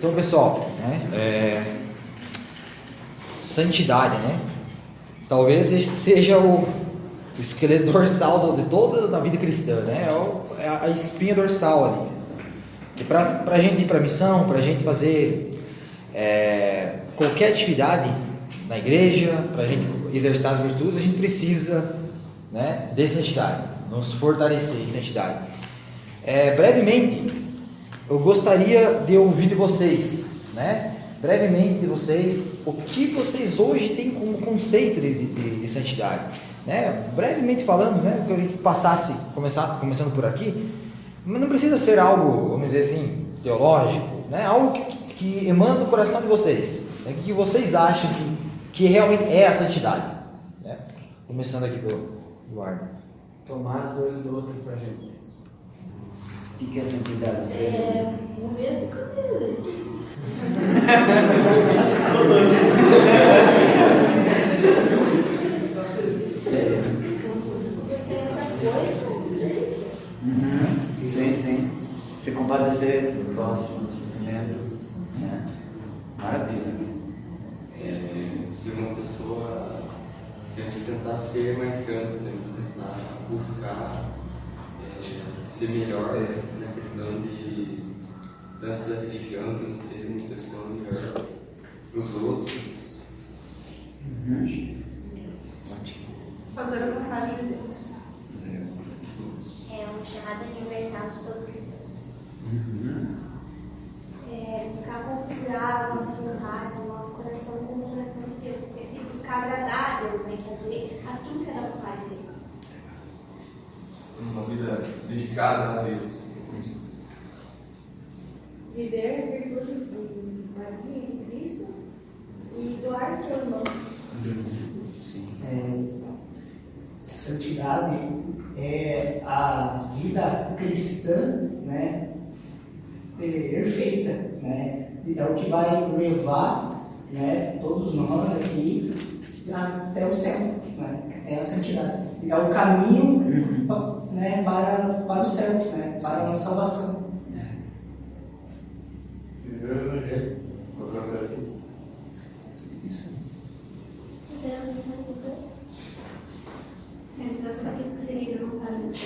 Então, pessoal, santidade, né? Talvez esse seja o esqueleto dorsal de toda a vida cristã, né? É a espinha dorsal ali. E para a gente ir para a missão, para a gente fazer qualquer atividade na igreja, para a gente exercitar as virtudes, a gente precisa, né, de santidade, nos fortalecer em santidade. Brevemente, eu gostaria de ouvir de vocês, né? Brevemente de vocês, o que vocês hoje têm como conceito de santidade, né? Brevemente falando, né? Eu queria que passasse, começando por aqui, mas não precisa ser algo, vamos dizer assim, teológico, né? Algo que emana do coração de vocês, né? O que vocês acham que realmente é a santidade, né? Começando aqui pelo Eduardo. Tomar as dores dos outros pra gente. O que é santidade? O mesmo cabelo. Sim. Se compadecer do próximo, do sofrimento, né? Maravilha. Ser uma pessoa sempre tentar ser mais santo, sempre tentar buscar ser melhor na questão de tanto da religião, de ser uma pessoa melhor para os outros. Ótimo. Fazer a vontade de Deus. É um chamado universal de todos os cristãos. Buscar configurar as nossas vontades, o nosso coração com o coração de Deus. Sempre buscar agradar a Deus, né? Fazer aquilo que é da vontade dele. Uma vida dedicada a Deus. Viver as virtudes de Maria em Cristo e doar seu irmão. Santidade é a vida cristã, né, perfeita, né, é o que vai levar, né, todos nós aqui até o céu, né, é a santidade, é o caminho, né, para o céu, né, para a salvação. Viver o Evangelho. Isso. Fazer a vontade de Deus. Realizar tudo aquilo que seria da vontade de Deus.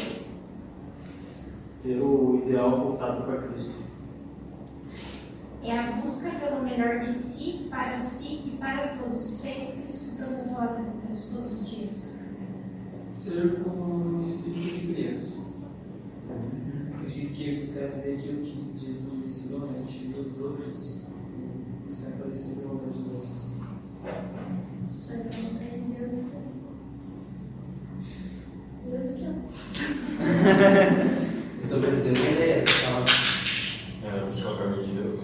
Ter o ideal voltado para Cristo. É a busca pelo melhor de si, para si e para todos, sempre escutando a palavra de Deus todos os dias. Ser como um espírito de criança. Acredito que você vai ver aquilo que Jesus nos ensinou, né? Assistir dos outros. Você vai fazer sempre a vontade de Deus. Fazer a vontade de Deus. Eu também não tenho ideia. Buscar o caminho de Deus.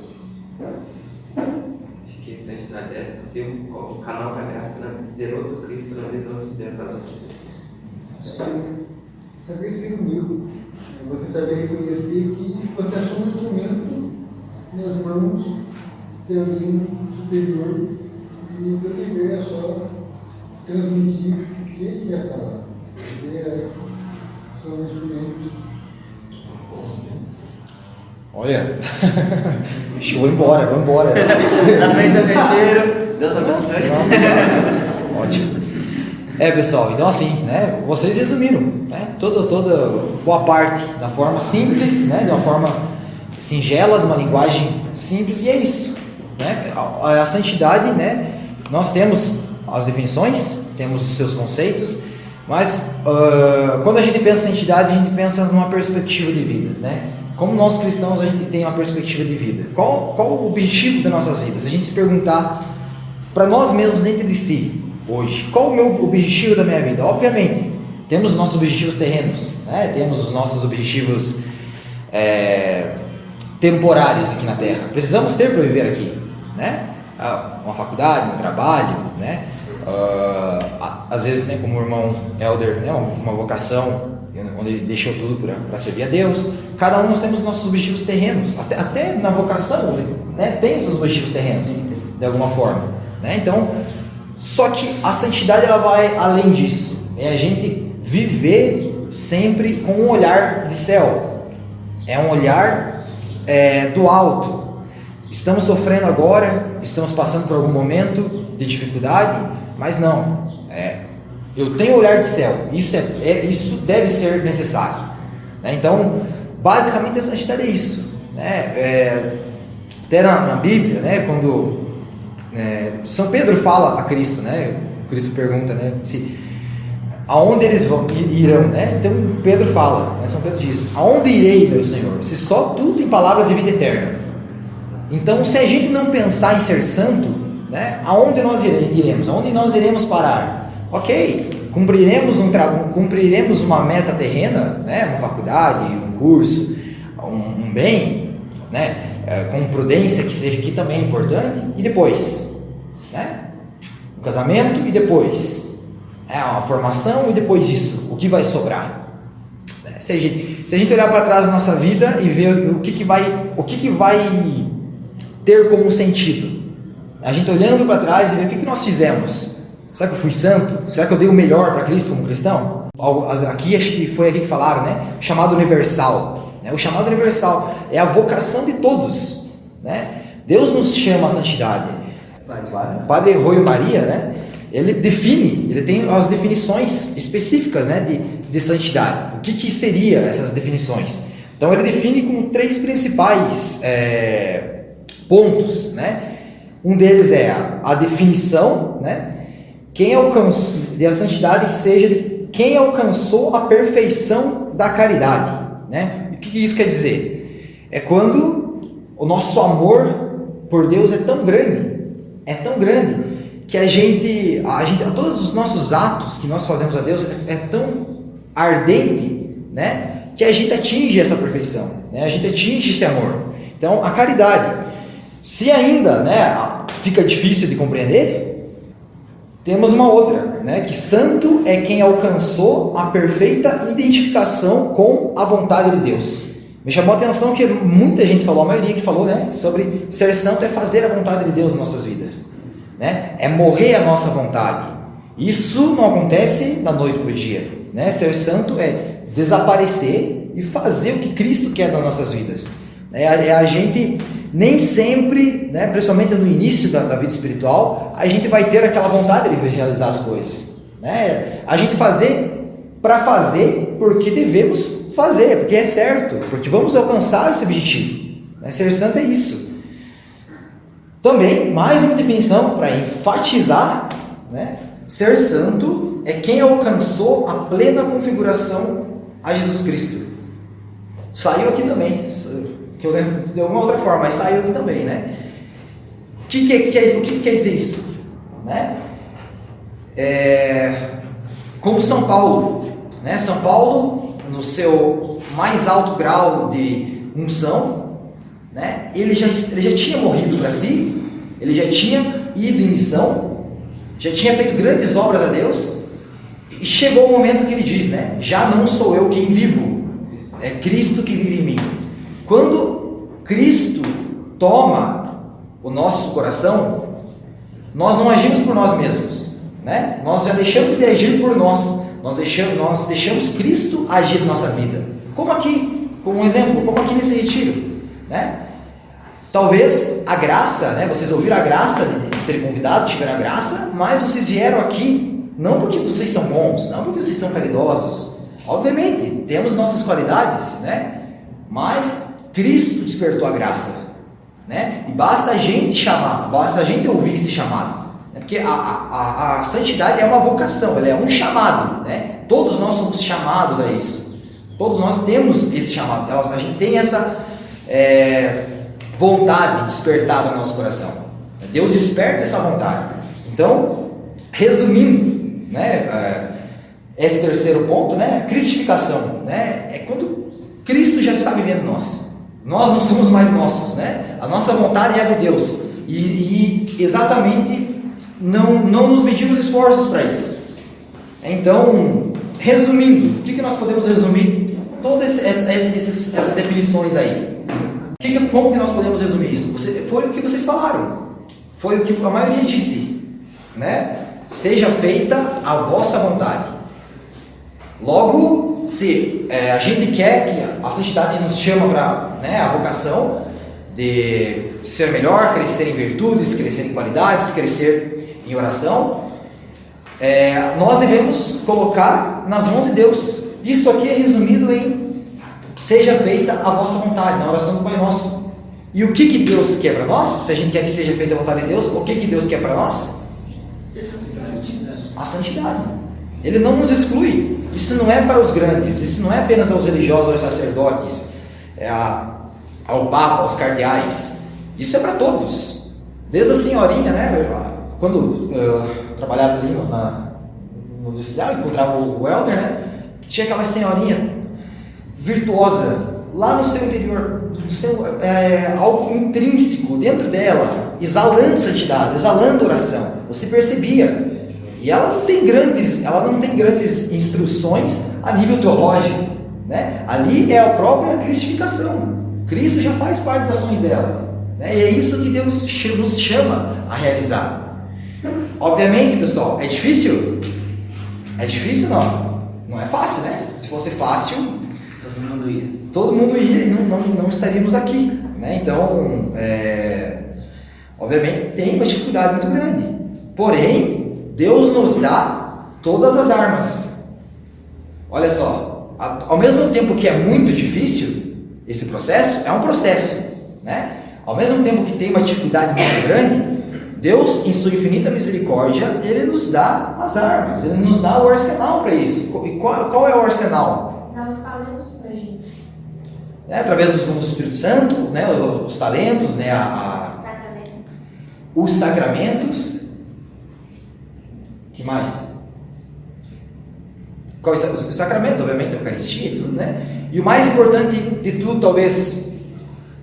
Acho que santidade é ser o canal da graça, né? Ser outro Cristo na vida das outras pessoas. Saber ser humilde. Você saber reconhecer que você é só um instrumento nas mãos de alguém superior e o teu dever é só transmitir o que ele quer falar. Você é só um instrumento. Olha, acho que eu vou embora. Na frente do retiro, Deus abençoe. Ótimo. Pessoal, então assim, né, vocês resumiram, né, toda boa parte da forma simples, né, de uma forma singela, de uma linguagem simples, e é isso, né, a santidade, né, nós temos as definições, temos os seus conceitos, mas quando a gente pensa em santidade, a gente pensa numa perspectiva de vida, né, como nós cristãos a gente tem uma perspectiva de vida, qual o objetivo das nossas vidas, a gente se perguntar para nós mesmos dentro de si, hoje, qual o meu objetivo da minha vida? Obviamente, temos os nossos objetivos terrenos, né? Temos os nossos objetivos temporários aqui na Terra. Precisamos ter para viver aqui, né? Uma faculdade, um trabalho, né? Às vezes, né, como o irmão Elder, né, uma vocação, onde ele deixou tudo para servir a Deus. Cada um nós temos os nossos objetivos terrenos, até na vocação, né, tem os seus objetivos terrenos, de alguma forma, né? Então, só que a santidade ela vai além disso, é a gente viver sempre com um olhar de céu, é um olhar do alto, estamos sofrendo agora, estamos passando por algum momento de dificuldade, mas não. Eu tenho olhar de céu, isso deve ser necessário. Né? Então, basicamente a santidade é isso. Né? Até na Bíblia, né, quando São Pedro fala a Cristo, né, Cristo pergunta, né, aonde eles irão, né? Então Pedro fala, né, São Pedro diz: aonde irei, meu Senhor, se só tu tem palavras de vida eterna? Então, se a gente não pensar em ser santo, né, aonde nós iremos? Aonde nós iremos parar? Ok, cumpriremos uma meta terrena, né, uma faculdade, um curso, um bem, né, com prudência, que também é importante, e depois, né, um casamento, e depois uma formação, e depois isso, o que vai sobrar? Se a gente olhar para trás da nossa vida e ver o que vai ter como sentido, a gente olhando para trás e ver o que nós fizemos. Será que eu fui santo? Será que eu dei o melhor para Cristo como cristão? Aqui, acho que foi aqui que falaram, né? Chamado universal. O chamado universal é a vocação de todos. Né? Deus nos chama à santidade. O Padre Roy Maria, né? Ele tem as definições específicas, né, de santidade. O que seria essas definições? Então ele define como 3 principais pontos. Né? Um deles é a definição, né? A santidade que seja de quem alcançou a perfeição da caridade. Né? O que isso quer dizer? É quando o nosso amor por Deus é tão grande, que a gente, todos os nossos atos que nós fazemos a Deus é tão ardente, né, que a gente atinge essa perfeição, né, a gente atinge esse amor. Então, a caridade, se ainda, né, fica difícil de compreender, temos uma outra, né, que santo é quem alcançou a perfeita identificação com a vontade de Deus. Me chamou a atenção que muita gente falou, a maioria que falou, né, sobre ser santo é fazer a vontade de Deus em nossas vidas. Né? É morrer a nossa vontade. Isso não acontece da noite para o dia. Né? Ser santo é desaparecer e fazer o que Cristo quer das nossas vidas. A gente nem sempre, né, principalmente no início da vida espiritual, a gente vai ter aquela vontade de realizar as coisas. Né? A gente para fazer porque devemos fazer, porque é certo, porque vamos alcançar esse objetivo. Né? Ser santo é isso. Também, mais uma definição para enfatizar, né? Ser santo é quem alcançou a plena configuração a Jesus Cristo. Saiu aqui também, que eu lembro de alguma outra forma, mas saiu aqui também, né? O que quer dizer isso? Né? Como São Paulo, né? São Paulo, no seu mais alto grau de unção, né? Ele já tinha morrido para si, ele já tinha ido em missão, já tinha feito grandes obras a Deus, e chegou o momento que ele diz, né? Já não sou eu quem vivo, é Cristo que vive em mim. Quando Cristo toma o nosso coração, nós não agimos por nós mesmos, né? Nós já deixamos de agir por nós, nós deixamos Cristo agir na nossa vida. Como aqui, como um exemplo, como aqui nesse retiro. Né? Talvez a graça, né? Vocês ouviram a graça de serem convidados, tiveram a graça, mas vocês vieram aqui não porque vocês são bons, não porque vocês são caridosos. Obviamente, temos nossas qualidades, né? Mas Cristo despertou a graça, né? E basta a gente chamar, basta a gente ouvir esse chamado, né? Porque a santidade é uma vocação, ela é um chamado, né? Todos nós somos chamados a isso, todos nós temos esse chamado, a gente tem essa vontade despertada no nosso coração. Deus desperta essa vontade. Então, resumindo, né, esse terceiro ponto, né, cristificação, né, é quando Cristo já está vivendo em nós. Nós não somos mais nossos, né? A nossa vontade é a de Deus. E exatamente não nos medimos esforços para isso. Então, resumindo, o que nós podemos resumir? Todas essas definições aí. Como que nós podemos resumir isso? Foi o que vocês falaram. Foi o que a maioria disse. Né? Seja feita a vossa vontade. Logo, se a gente quer que a santidade nos chama para, né, a vocação de ser melhor, crescer em virtudes, crescer em qualidades, crescer em oração, nós devemos colocar nas mãos de Deus. Isso aqui é resumido em: seja feita a vossa vontade, na oração do Pai Nosso. E o que Deus quer para nós? Se a gente quer que seja feita a vontade de Deus, o que Deus quer para nós? A santidade. Ele não nos exclui. Isso não é para os grandes, isso não é apenas aos religiosos, aos sacerdotes, ao Papa, aos cardeais. Isso é para todos. Desde a senhorinha, né? Quando eu trabalhava ali no industrial, encontrava o Helder, né? Tinha aquela senhorinha virtuosa lá no seu interior, algo intrínseco dentro dela, exalando santidade, exalando oração. Você percebia. E ela não tem grandes instruções a nível teológico, né? Ali é a própria cristificação. Cristo já faz parte das ações dela, né? E é isso que Deus nos chama a realizar. Obviamente, pessoal, é difícil? É difícil? Não é fácil, né? Se fosse fácil, todo mundo ia e não estaríamos aqui, né? Então, obviamente tem uma dificuldade muito grande. Porém, Deus nos dá todas as armas. Olha só, ao mesmo tempo que é muito difícil esse processo, é um processo, né? Ao mesmo tempo que tem uma dificuldade muito grande, Deus, em sua infinita misericórdia, Ele nos dá as armas, Ele nos dá o arsenal para isso. E qual é o arsenal? Dá os talentos para a gente. Através dos dons do Espírito Santo, né? Os talentos, né? Os sacramentos. Que mais? Os sacramentos, obviamente, a Eucaristia e tudo, né? E o mais importante de tudo, talvez,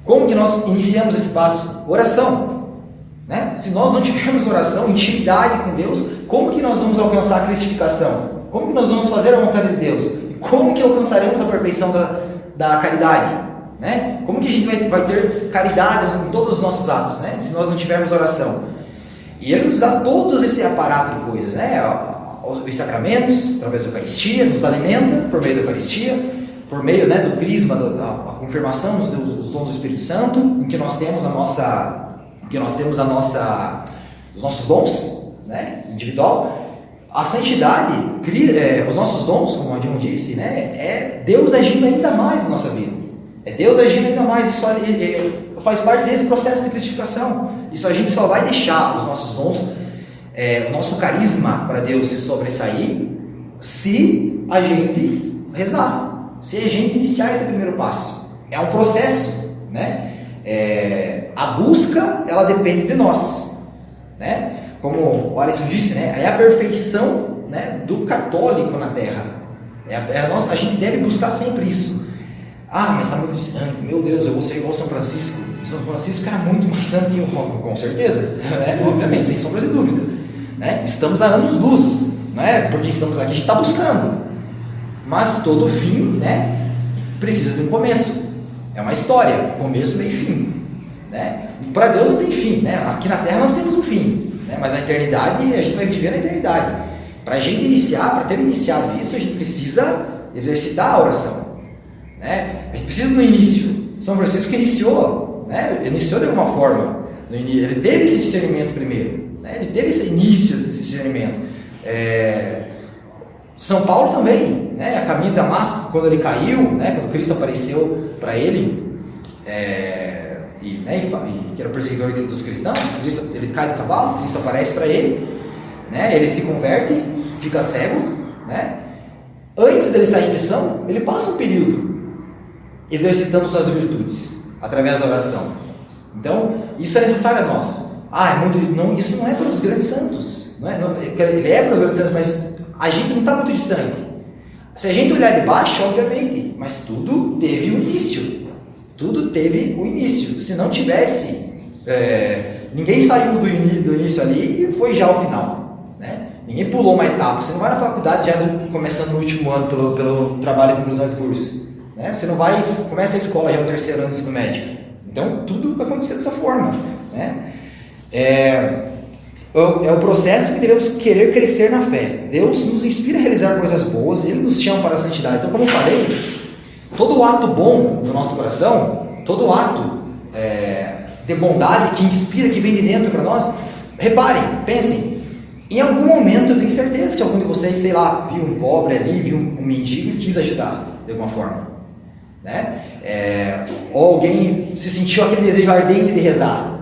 como que nós iniciamos esse passo? Oração, né? Se nós não tivermos oração, intimidade com Deus, como que nós vamos alcançar a cristificação? Como que nós vamos fazer a vontade de Deus? Como que alcançaremos a perfeição da caridade, né? Como que a gente vai ter caridade em todos os nossos atos, né? Se nós não tivermos oração? E Ele nos dá todo esse aparato de coisas, né? Os sacramentos, através da Eucaristia, nos alimenta por meio da Eucaristia, por meio, né, do crisma, da confirmação dos dons do Espírito Santo, em que nós temos os nossos dons, né, individual. A santidade, os nossos dons, como a John disse, né, é Deus agindo ainda mais na nossa vida. É Deus agindo ainda mais. Isso faz parte desse processo de cristificação. Isso a gente só vai deixar os nossos dons, o nosso carisma para Deus se sobressair, se a gente rezar, se a gente iniciar esse primeiro passo. É um processo, né? A busca, ela depende de nós, né? Como o Alisson disse, né? É a perfeição, né, do católico na Terra. A gente deve buscar sempre isso. Mas está muito distante, meu Deus, eu vou ser igual São Francisco. São Francisco era muito mais santo que eu, com certeza, né? Obviamente, sem sombras de dúvida, né? Estamos a anos-luz, né? Porque estamos aqui, a gente está buscando, mas todo fim, né, precisa de um começo. É uma história, começo, meio e fim, né? Para Deus não tem fim, né? Aqui na Terra nós temos um fim, né? Mas na eternidade a gente vai viver na eternidade. Para a gente iniciar, para ter iniciado isso, a gente precisa exercitar a oração, né? A gente precisa do início. São Francisco iniciou, né? Iniciou de alguma forma. Ele teve esse discernimento primeiro, né? Ele teve esse início desse discernimento. São Paulo também, né? A caminho de Damasco, quando ele caiu, né? Quando Cristo apareceu para ele, que era o perseguidor dos cristãos, ele cai do cavalo, Cristo aparece para ele, né? Ele se converte, fica cego, né? Antes dele sair em missão, ele passa um período exercitando suas virtudes através da oração. Então, isso é necessário a nós. Isso não é para os grandes santos, ele é para os grandes santos, mas a gente não está muito distante. Se a gente olhar de baixo, obviamente, mas tudo teve um início. Tudo teve um início. Se não tivesse, ninguém saiu do início ali e foi já ao final, né? Ninguém pulou uma etapa. Você não vai na faculdade já começando no último ano pelo trabalho de conclusão de curso, né? Você não vai, começa a escola já no terceiro ano do ensino médio. Então, tudo vai acontecer dessa forma, né? É o processo que devemos querer crescer na fé. Deus nos inspira a realizar coisas boas, Ele nos chama para a santidade. Então, como eu falei, todo ato bom no nosso coração, todo ato ter bondade, que inspira, que vem de dentro para nós. Reparem, pensem, em algum momento eu tenho certeza que algum de vocês, sei lá, viu um pobre ali, viu um mendigo e quis ajudar de alguma forma, né? Ou alguém se sentiu aquele desejo ardente de rezar,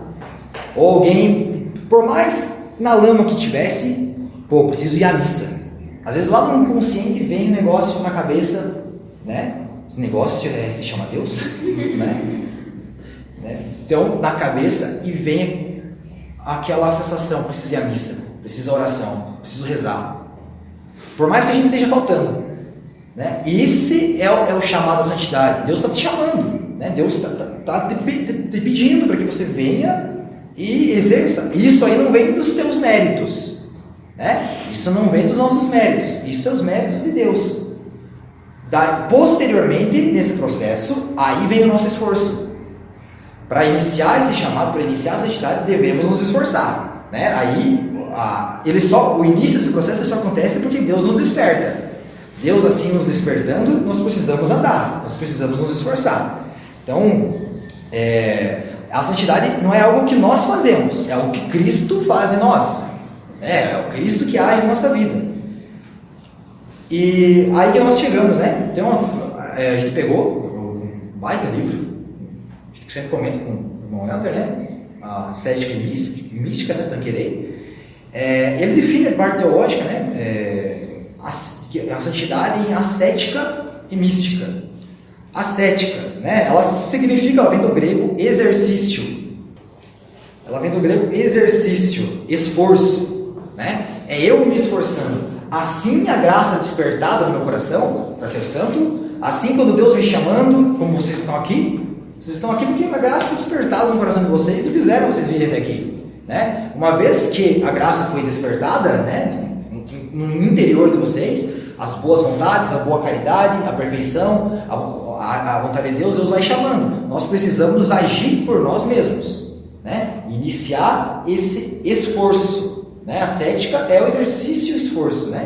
ou alguém, por mais na lama que tivesse, preciso ir à missa. Às vezes lá no inconsciente vem um negócio na cabeça, né? Esse negócio se chama Deus, né? Então, na cabeça, e vem aquela sensação, preciso ir à missa, preciso da oração, preciso rezar. Por mais que a gente esteja faltando, né? Esse é o chamado à santidade. Deus está te chamando, né? Deus está te pedindo para que você venha e exerça. Isso aí não vem dos teus méritos, né? Isso não vem dos nossos méritos, isso são os méritos de Deus. Posteriormente, nesse processo, aí vem o nosso esforço. Para iniciar esse chamado, para iniciar a santidade, devemos nos esforçar, né? Aí, o início desse processo só acontece porque Deus nos desperta. Deus assim nos despertando, nós precisamos andar, nós precisamos nos esforçar. Então, a santidade não é algo que nós fazemos, é algo que Cristo faz em nós. É o Cristo que age na nossa vida. E aí que nós chegamos, né? Então, a gente pegou um baita livro, a gente sempre comenta com o irmão Helder, né? A Ascética e Mística, né? Tanqueray. Ele define a parte teológica, né? A santidade em ascética e mística. Ascética, né? Ela vem do grego exercício. Ela vem do grego exercício, esforço, né? É eu me esforçando. Assim a graça despertada no meu coração para ser santo, assim quando Deus me chamando, como vocês estão aqui porque a graça foi despertada no coração de vocês e fizeram vocês virem até aqui, né? Uma vez que a graça foi despertada, né, no interior de vocês, as boas vontades, a boa caridade, a perfeição, a vontade de Deus vai chamando. Nós precisamos agir por nós mesmos, né? Iniciar esse esforço. Né? A ascética é o exercício e o esforço, né?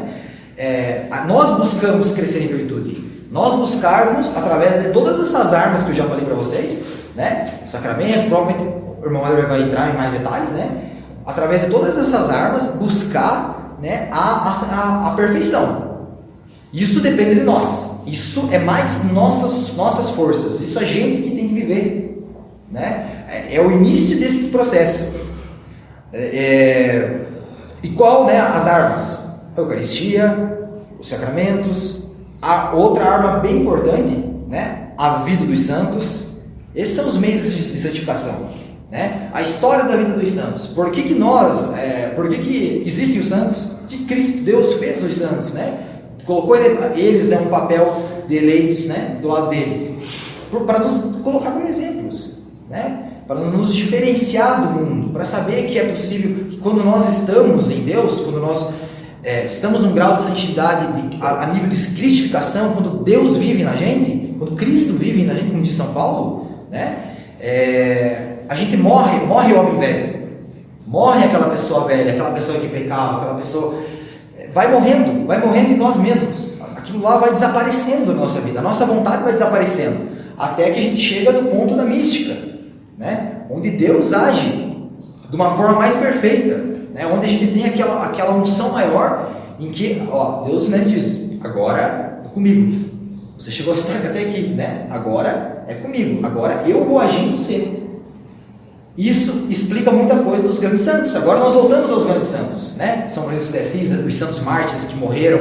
Nós buscamos crescer em virtude. Nós buscarmos, através de todas essas armas que eu já falei para vocês, né? O sacramento, provavelmente o irmão Helder vai entrar em mais detalhes, né? Através de todas essas armas, buscar, né, a perfeição. Isso depende de nós. Isso é mais nossas forças. Isso a gente que tem que viver, né? É o início desse processo. E qual, né, as armas? A Eucaristia, os sacramentos, a outra arma bem importante, né, a vida dos santos. Esses são os meios de santificação, né? A história da vida dos santos. Por que existem os santos? Que Cristo, Deus fez os santos, né? Colocou eles um papel de eleitos, né, do lado dele, para nos colocar como exemplos, né? Para nos diferenciar do mundo, para saber que é possível, que quando nós estamos em Deus, quando nós estamos num grau de santidade a nível de cristificação, quando Deus vive na gente, quando Cristo vive na gente, como diz São Paulo, né? A gente morre o homem velho, morre aquela pessoa velha, aquela pessoa que pecava, aquela pessoa vai morrendo em nós mesmos. Aquilo lá vai desaparecendo da nossa vida, a nossa vontade vai desaparecendo, até que a gente chega no ponto da mística, né? Onde Deus age de uma forma mais perfeita, né? Onde a gente tem aquela unção maior, em que Deus, né, diz: agora é comigo, você chegou até aqui, né? Agora é comigo, agora eu vou agir em você. Isso explica muita coisa dos grandes santos. Agora nós voltamos aos grandes santos, né? São Francisco de Assis, os santos mártires que morreram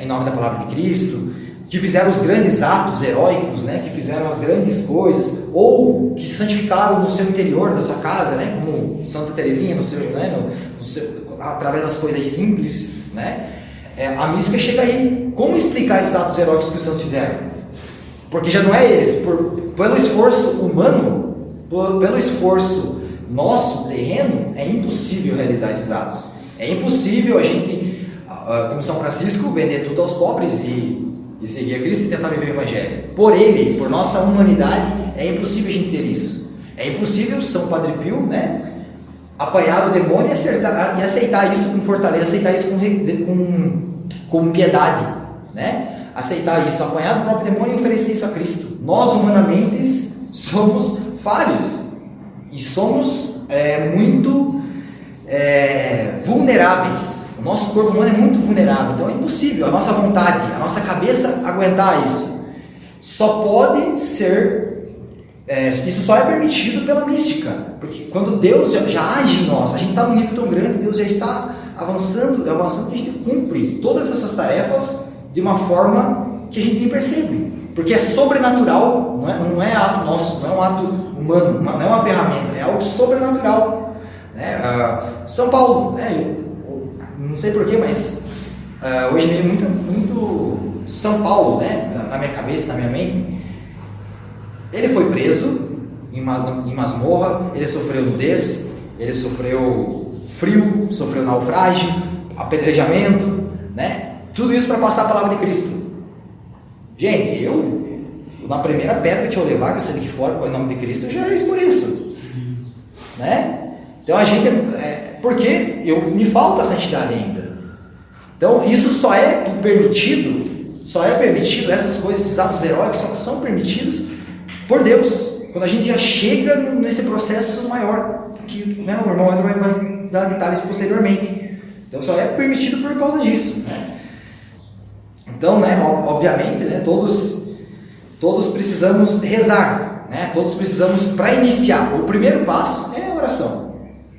em nome da palavra de Cristo, que fizeram os grandes atos heróicos, né? Que fizeram as grandes coisas, ou que se santificaram no seu interior da sua casa, né? Como Santa Teresinha, através das coisas simples, né? A mística chega aí. Como explicar esses atos heróicos que os santos fizeram? Porque já não é eles, pelo esforço humano, pelo esforço nosso, terreno, é impossível realizar esses atos. É impossível a gente, como São Francisco, vender tudo aos pobres e seguir a Cristo e tentar viver o Evangelho. Por nossa humanidade, é impossível a gente ter isso. É impossível São Padre Pio, né, apanhar o demônio e aceitar isso com fortaleza, aceitar isso com piedade, né? Aceitar isso, apanhar do próprio demônio e oferecer isso a Cristo. Nós, humanamente, somos falhos, E somos muito vulneráveis. O nosso corpo humano é muito vulnerável. Então é impossível a nossa vontade, a nossa cabeça aguentar isso. Só pode ser, isso só é permitido pela mística. Porque quando Deus já age em nós, a gente está num nível tão grande, Deus já está avançando que a gente cumpre todas essas tarefas de uma forma que a gente nem percebe. Porque é sobrenatural, não é ato nosso, não é um ato humano, não é uma ferramenta, é algo sobrenatural. São Paulo, eu não sei porquê, mas hoje veio muito São Paulo, na minha cabeça, na minha mente. Ele foi preso em masmorra, ele sofreu nudez, ele sofreu frio, sofreu naufrágio, apedrejamento, tudo isso para passar a palavra de Cristo. Gente, eu na primeira pedra que eu levar, que eu sair daqui fora com o nome de Cristo, eu já esmoreço. Então a gente, porque me falta a santidade ainda. Então isso só é permitido, essas coisas, esses atos heróicos são permitidos por Deus, quando a gente já chega nesse processo maior, que o irmão André vai dar detalhes posteriormente. Então só é permitido por causa disso. Então, obviamente, todos precisamos rezar, todos precisamos, para iniciar, o primeiro passo é a oração.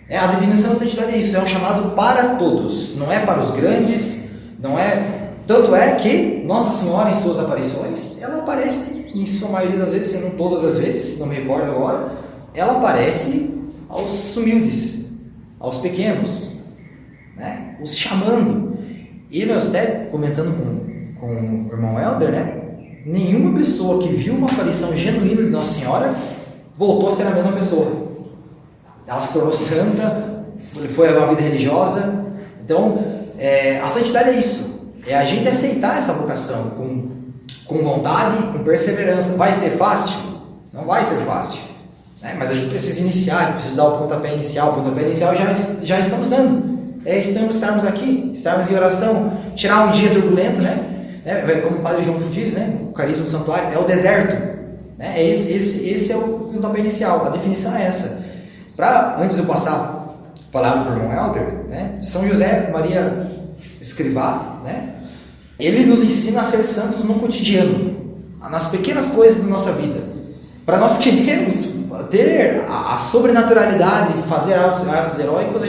A definição de santidade é isso, é um chamado para todos, não é para os grandes, tanto é que Nossa Senhora, em suas aparições, ela aparece, em sua maioria das vezes, se não todas as vezes, não me recordo agora, ela aparece aos humildes, aos pequenos, os chamando. E nós até comentando com o irmão Helder, nenhuma pessoa que viu uma aparição genuína de Nossa Senhora voltou a ser a mesma pessoa. Ela se tornou santa, foi a uma vida religiosa. Então, a santidade é isso, é a gente aceitar essa vocação com vontade, com perseverança. Vai ser fácil? Não vai ser fácil, mas a gente precisa iniciar, a gente precisa dar o pontapé inicial. O pontapé inicial já estamos dando. Estarmos aqui, estarmos em oração, tirar um dia turbulento, como o Padre João diz, o carisma do santuário, é o deserto, esse é o pontapé inicial. A definição é essa. Antes de eu passar a palavra para o irmão Helder, São José Maria Escrivá, ele nos ensina a ser santos no cotidiano, nas pequenas coisas da nossa vida. Para nós queremos ter a sobrenaturalidade, fazer atos heróicos, a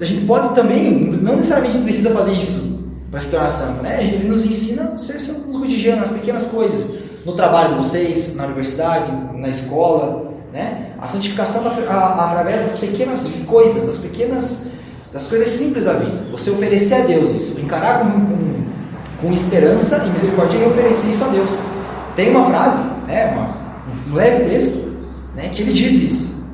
gente pode também, não necessariamente precisa fazer isso para se tornar santo, Ele nos ensina a ser santo no cotidiano, nas pequenas coisas, no trabalho de vocês, na universidade, na escola, A santificação através das pequenas coisas, das coisas simples da vida. Você oferecer a Deus isso, encarar com esperança e misericórdia e oferecer isso a Deus. Tem uma frase, um leve texto, que ele diz isso,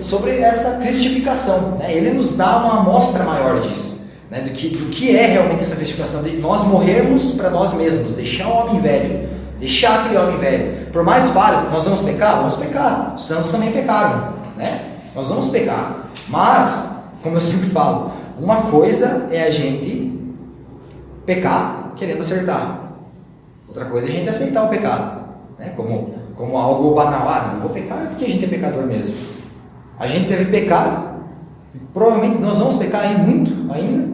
sobre essa cristificação. Ele nos dá uma amostra maior disso, do que é realmente essa cristificação, de nós morrermos para nós mesmos, deixar o homem velho, deixar aquele homem velho. Por mais falhas, nós vamos pecar? Vamos pecar. Os santos também pecaram, Nós vamos pecar. Mas, como eu sempre falo, uma coisa é a gente pecar querendo acertar. Outra coisa é a gente aceitar o pecado, como algo banal. Não vou pecar porque a gente é pecador mesmo. A gente deve pecar, provavelmente nós vamos pecar muito ainda,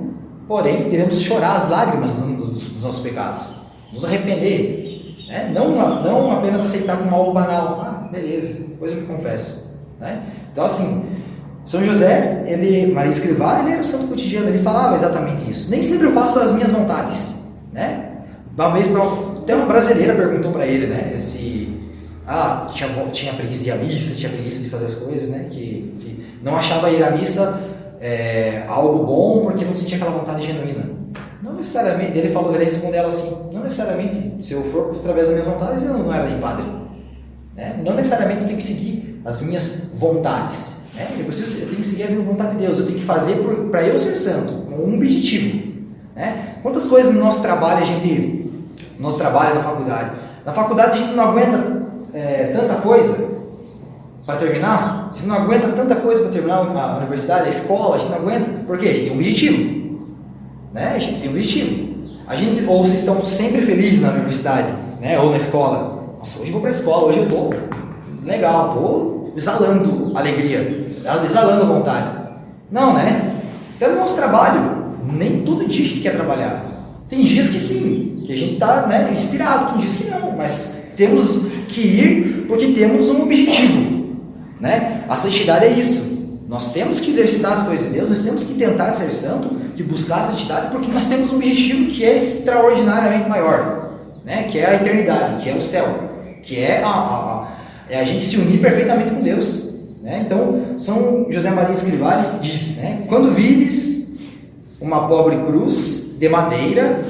porém devemos chorar as lágrimas dos nossos pecados, nos arrepender, não apenas aceitar como algo banal. Beleza, depois eu me confesso. Então assim, São José, Maria Escrivá, ele era o santo cotidiano, ele falava exatamente isso. Nem sempre eu faço as minhas vontades, Uma vez até uma brasileira perguntou para ele, se tinha preguiça de ir à missa, tinha preguiça de fazer as coisas, que não achava ir à missa algo bom porque não sentia aquela vontade genuína. Não necessariamente, ele respondeu ela assim, não necessariamente, se eu for através das minhas vontades, eu não era nem padre. Não necessariamente eu tenho que seguir as minhas vontades. Eu tenho que seguir a vontade de Deus, eu tenho que fazer para eu ser santo, com um objetivo. Quantas coisas no nosso trabalho nosso trabalho na faculdade? Na faculdade a gente não aguenta tanta coisa para terminar, a gente não aguenta tanta coisa para terminar a universidade, a escola, a gente não aguenta, porque a gente tem um objetivo. A gente tem um objetivo. Ou vocês estão sempre felizes na universidade, ou na escola. Nossa, hoje eu vou para a escola, hoje eu estou legal, estou exalando alegria, exalando vontade. Não, né? Até no nosso trabalho, nem todo dia a gente quer trabalhar. Tem dias que sim, que a gente está, né, inspirado, tem dias que não, mas temos que ir porque temos um objetivo, né? A santidade é isso. Nós temos que exercitar as coisas de Deus, nós temos que tentar ser santo, que buscar a santidade, porque nós temos um objetivo que é extraordinariamente maior, né? Que é a eternidade, que é o céu, que é a gente se unir perfeitamente com Deus, né? Então, São José Maria Escrivá diz, né? Quando vires uma pobre cruz de madeira,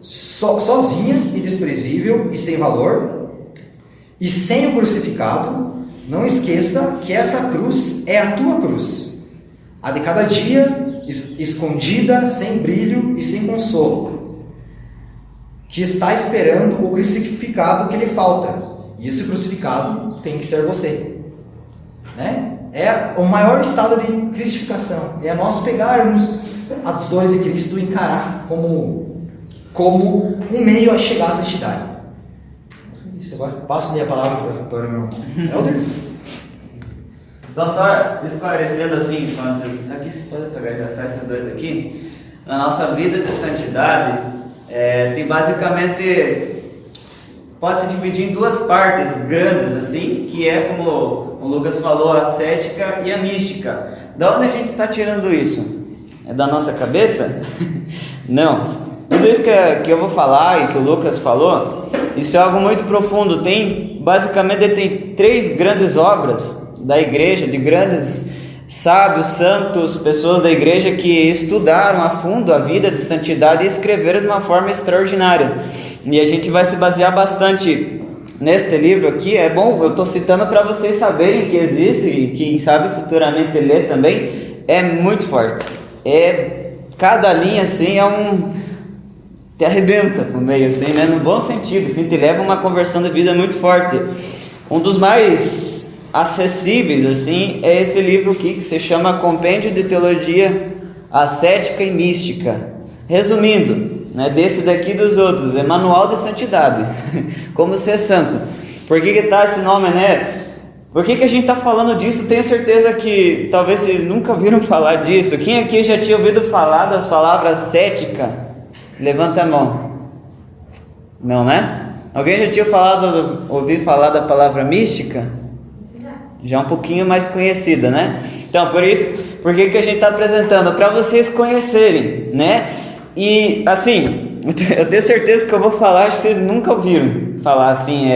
sozinha e desprezível e sem valor, e sem o crucificado, não esqueça que essa cruz é a tua cruz, a de cada dia, escondida, sem brilho e sem consolo, que está esperando o crucificado que lhe falta. E esse crucificado tem que ser você, né? É o maior estado de cristificação, é nós pegarmos as dores de Cristo e encarar como um meio a chegar à santidade. Agora passo a palavra para o irmão Helder. Então, só esclarecendo assim, só antes, aqui você pode pegar já esses dois aqui. Na nossa vida de santidade, tem basicamente, pode se dividir em duas partes grandes, assim, que é, como o Lucas falou, a ascética e a mística. Da onde a gente está tirando isso? É da nossa cabeça? Não. Tudo isso que eu vou falar e que o Lucas falou, isso é algo muito profundo. Basicamente tem 3 grandes obras da igreja, de grandes sábios, santos, pessoas da igreja que estudaram a fundo a vida de santidade e escreveram de uma forma extraordinária. E a gente vai se basear bastante neste livro aqui. É bom, eu estou citando para vocês saberem que existe e quem sabe futuramente ler também. É muito forte. Cada linha assim te arrebenta pro meio, assim, né? No bom sentido, assim, te leva a uma conversão de vida muito forte. Um dos mais acessíveis, assim, é esse livro aqui, que se chama Compêndio de Teologia Ascética e Mística. Resumindo, né, desse daqui e dos outros, é Manual de Santidade, como ser santo. Por que tá esse nome, né? Por que a gente está falando disso? Tenho certeza que talvez vocês nunca ouviram falar disso. Quem aqui já tinha ouvido falar da palavra ascética? Levanta a mão. Não, né? Alguém já tinha ouvido falar da palavra mística? Já um pouquinho mais conhecida, né? Então, por que a gente está apresentando? Para vocês conhecerem, né? E, assim, eu tenho certeza que eu vou falar, acho que vocês nunca ouviram falar assim.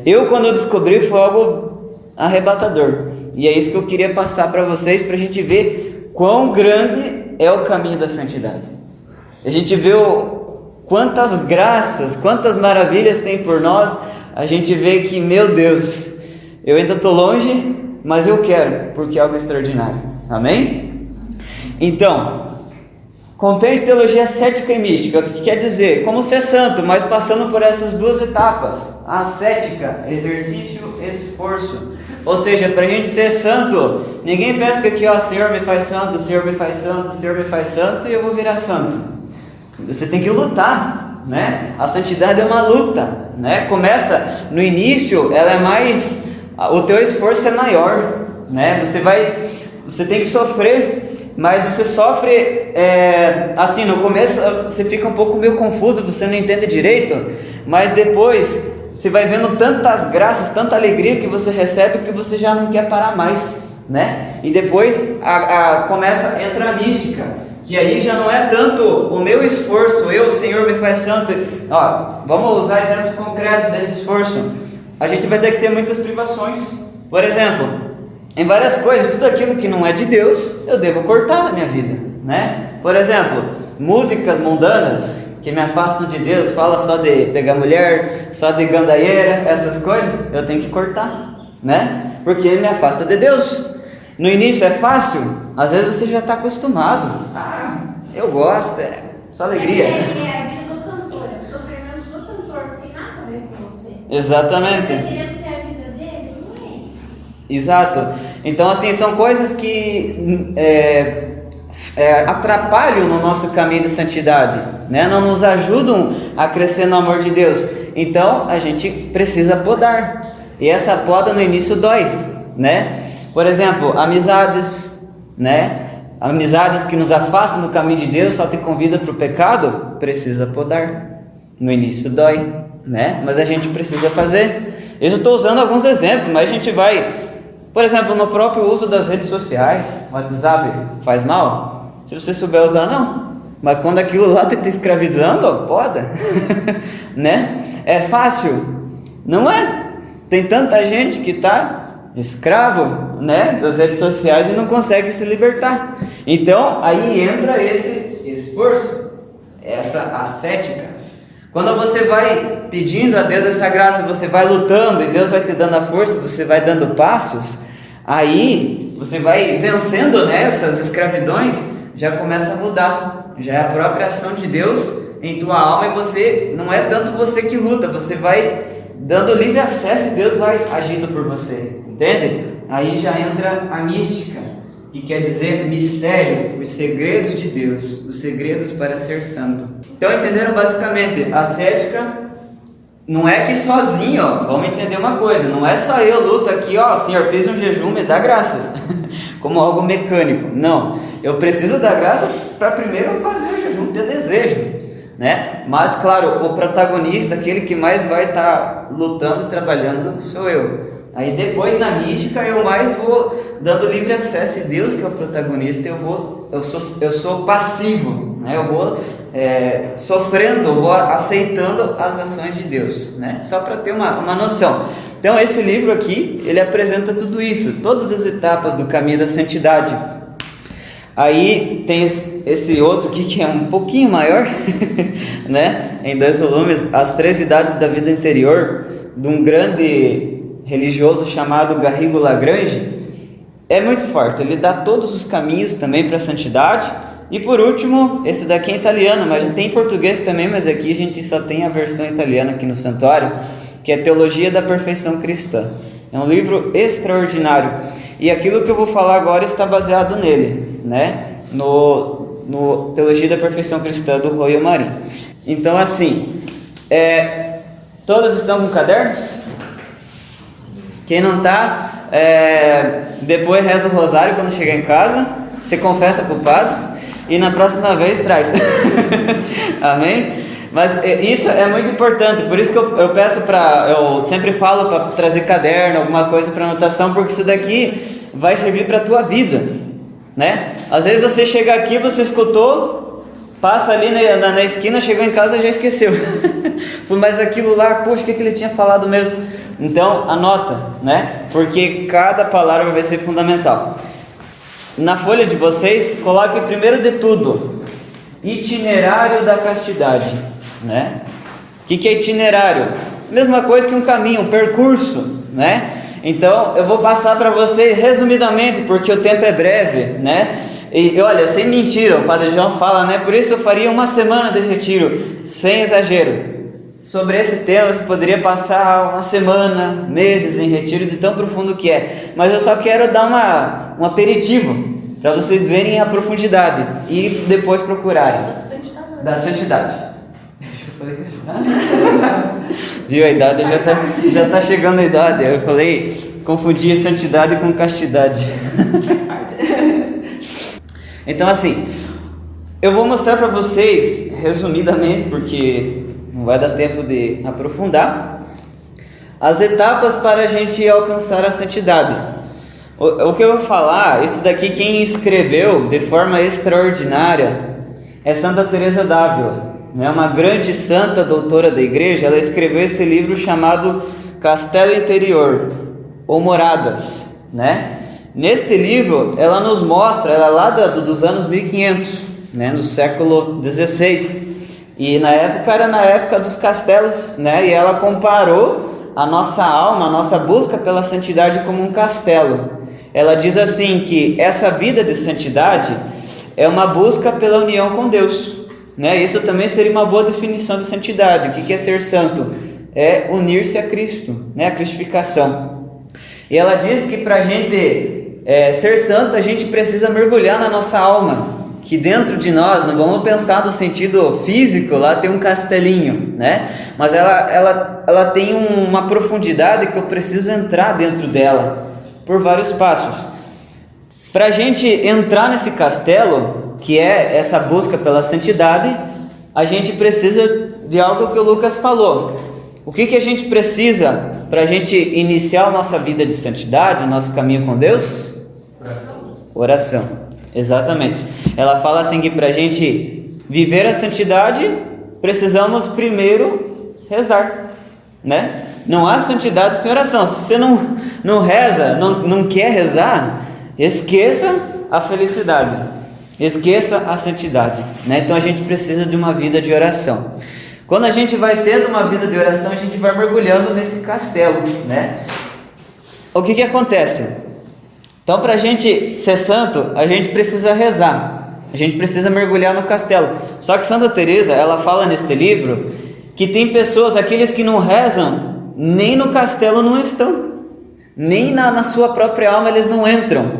Eu, quando eu descobri, foi algo arrebatador. E é isso que eu queria passar para vocês, para a gente ver quão grande é o caminho da santidade. A gente vê quantas graças, quantas maravilhas tem por nós. A gente vê que, meu Deus, eu ainda estou longe, mas eu quero, porque é algo extraordinário. Amém? Então, Compêndio de Teologia Ascética e Mística, o que quer dizer? Como ser santo, mas passando por essas 2 etapas. A ascética, exercício e esforço. Ou seja, para a gente ser santo, ninguém pensa que Senhor me faz santo, Senhor me faz santo, Senhor me faz santo e eu vou virar santo. Você tem que lutar, né? A santidade é uma luta, né? Começa no início, ela é mais, o teu esforço é maior, né? Você tem que sofrer, mas você sofre, assim, no começo você fica um pouco meio confuso, você não entende direito, mas depois você vai vendo tantas graças, tanta alegria que você recebe que você já não quer parar mais, né? E depois entra a mística, que aí já não é tanto o meu esforço, o Senhor me faz santo. Vamos usar exemplos concretos desse esforço. A gente vai ter que ter muitas privações. Por exemplo, em várias coisas, tudo aquilo que não é de Deus, eu devo cortar na minha vida, né? Por exemplo, músicas mundanas que me afastam de Deus, fala só de pegar mulher, só de gandaieira, essas coisas, eu tenho que cortar, né? Porque me afasta de Deus. No início é fácil, às vezes você já está acostumado. Eu gosto, só alegria. É a vida do cantor, o sofrimento do cantor, não tem nada a ver com você. Exatamente. Você querendo ter a vida dele, não é isso. Exato. Então, assim, são coisas que atrapalham no nosso caminho de santidade, né? Não nos ajudam a crescer no amor de Deus. Então, a gente precisa podar. E essa poda no início dói, né? Por exemplo, amizades, né? Amizades que nos afastam do caminho de Deus, só te convida para o pecado, precisa podar. No início dói, né? Mas a gente precisa fazer. Eu estou usando alguns exemplos, mas a gente vai, por exemplo, no próprio uso das redes sociais, o WhatsApp faz mal? Se você souber usar, não. Mas quando aquilo lá está te escravizando, pode. Né? É fácil? Não é. Tem tanta gente que está escravo, né, das redes sociais e não consegue se libertar. Então, aí entra esse esforço, essa ascética. Quando você vai pedindo a Deus essa graça, você vai lutando e Deus vai te dando a força, você vai dando passos, aí você vai vencendo nessas escravidões, já começa a mudar. Já é a própria ação de Deus em tua alma e você, não é tanto você que luta, você vai dando livre acesso e Deus vai agindo por você, entende? Aí já entra a mística, que quer dizer mistério, os segredos de Deus, os segredos para ser santo. Então entenderam basicamente, a ascética não é que sozinho, ó, vamos entender uma coisa, não é só eu luto aqui, ó, Senhor, fiz um jejum, me dá graças, como algo mecânico. Não, eu preciso da graça para primeiro fazer o jejum, ter desejo, né? Mas claro, o protagonista, aquele que mais vai estar lutando e trabalhando, sou eu. Aí depois na mística eu mais vou dando livre acesso, e Deus que é o protagonista, eu sou passivo, né? Eu vou sofrendo, eu vou aceitando as ações de Deus, né? Só para ter uma noção. Então esse livro aqui, ele apresenta tudo isso, todas as etapas do caminho da santidade. Aí tem esse outro aqui que é um pouquinho maior, né? Em 2 volumes, As 3 Idades da Vida Interior, de um grande religioso chamado Garrigou Lagrange. É muito forte, ele dá todos os caminhos também para a santidade. E por último, esse daqui é italiano, mas tem em português também, mas aqui a gente só tem a versão italiana aqui no santuário, que é Teologia da Perfeição Cristã. É um livro extraordinário. E aquilo que eu vou falar agora está baseado nele, né? No Teologia da Perfeição Cristã do Royal Marin. Então assim, todos estão com cadernos? Quem não está, depois reza o rosário quando chegar em casa, se confessa para o padre e na próxima vez traz. Amém? Mas isso é muito importante, por isso que eu peço eu sempre falo para trazer caderno, alguma coisa para anotação, porque isso daqui vai servir para a tua vida, né? Às vezes você chega aqui, você escutou, passa ali na esquina, chegou em casa e já esqueceu. Mas aquilo lá, poxa, o que ele tinha falado mesmo? Então anota, né? Porque cada palavra vai ser fundamental. Na folha de vocês, coloque primeiro de tudo, itinerário da castidade, né? O que é itinerário? Mesma coisa que um caminho, um percurso, né? Então eu vou passar para vocês resumidamente, porque o tempo é breve, né? E olha, sem mentira, o Padre João fala, né? Por isso eu faria 1 semana de retiro, sem exagero. Sobre esse tema você poderia passar 1 semana, meses em retiro, de tão profundo que é. Mas eu só quero dar um aperitivo para vocês verem a profundidade e depois procurarem. Da santidade. Viu a idade? Já tá chegando a idade. Eu falei, confundi santidade com castidade. Faz parte. Então assim, eu vou mostrar para vocês resumidamente, porque não vai dar tempo de aprofundar, as etapas para a gente alcançar a santidade. O que eu vou falar, isso daqui quem escreveu de forma extraordinária é Santa Teresa d'Ávila, né? Uma grande santa doutora da igreja. Ela escreveu esse livro chamado Castelo Interior ou Moradas, né? Neste livro ela nos mostra, ela é lá dos anos 1500, né? No século XVI. E na época era na época dos castelos, né? E ela comparou a nossa alma, a nossa busca pela santidade como um castelo. Ela diz assim que essa vida de santidade é uma busca pela união com Deus, né? Isso também seria uma boa definição de santidade. O que é ser santo? É unir-se a Cristo, né? A cristificação. E ela diz que para a gente ser santo, a gente precisa mergulhar na nossa alma, que dentro de nós, não vamos pensar no sentido físico, lá tem um castelinho, né? Mas ela tem uma profundidade que eu preciso entrar dentro dela por vários passos. Para a gente entrar nesse castelo, que é essa busca pela santidade, a gente precisa de algo que o Lucas falou. O que a gente precisa para a gente iniciar a nossa vida de santidade, o nosso caminho com Deus? Oração. Exatamente. Ela fala assim que para a gente viver a santidade, precisamos primeiro rezar, né? Não há santidade sem oração. Se você não reza, não quer rezar, esqueça a felicidade, esqueça a santidade, né? Então a gente precisa de uma vida de oração. Quando a gente vai tendo uma vida de oração, a gente vai mergulhando nesse castelo, né? O que acontece? Então, para a gente ser santo, a gente precisa rezar, a gente precisa mergulhar no castelo. Só que Santa Teresa, ela fala neste livro que tem pessoas, aqueles que não rezam, nem no castelo não estão, nem na sua própria alma eles não entram,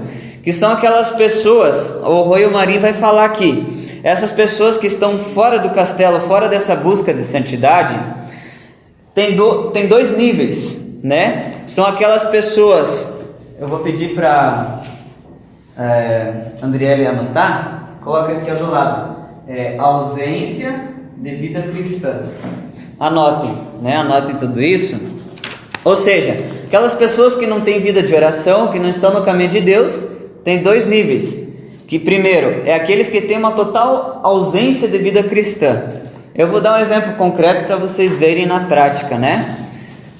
que são aquelas pessoas, o Royo Marim vai falar aqui, essas pessoas que estão fora do castelo, fora dessa busca de santidade, tem dois níveis, né? São aquelas pessoas, eu vou pedir para Andriele anotar, coloca aqui do lado, ausência de vida cristã. Anotem, né? Anotem tudo isso. Ou seja, aquelas pessoas que não têm vida de oração, que não estão no caminho de Deus, tem dois níveis. Que primeiro, é aqueles que têm uma total ausência de vida cristã. Eu vou dar um exemplo concreto para vocês verem na prática, né?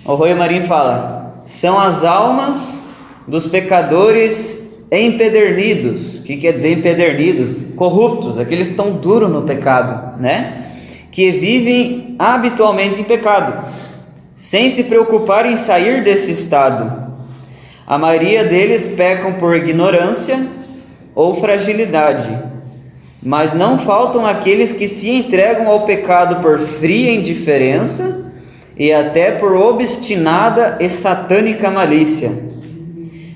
O Royo Marim fala, são as almas dos pecadores empedernidos. O que quer dizer empedernidos? Corruptos, aqueles que estão duros no pecado, né? Que vivem habitualmente em pecado, sem se preocupar em sair desse estado. A maioria deles pecam por ignorância ou fragilidade, mas não faltam aqueles que se entregam ao pecado por fria indiferença e até por obstinada e satânica malícia.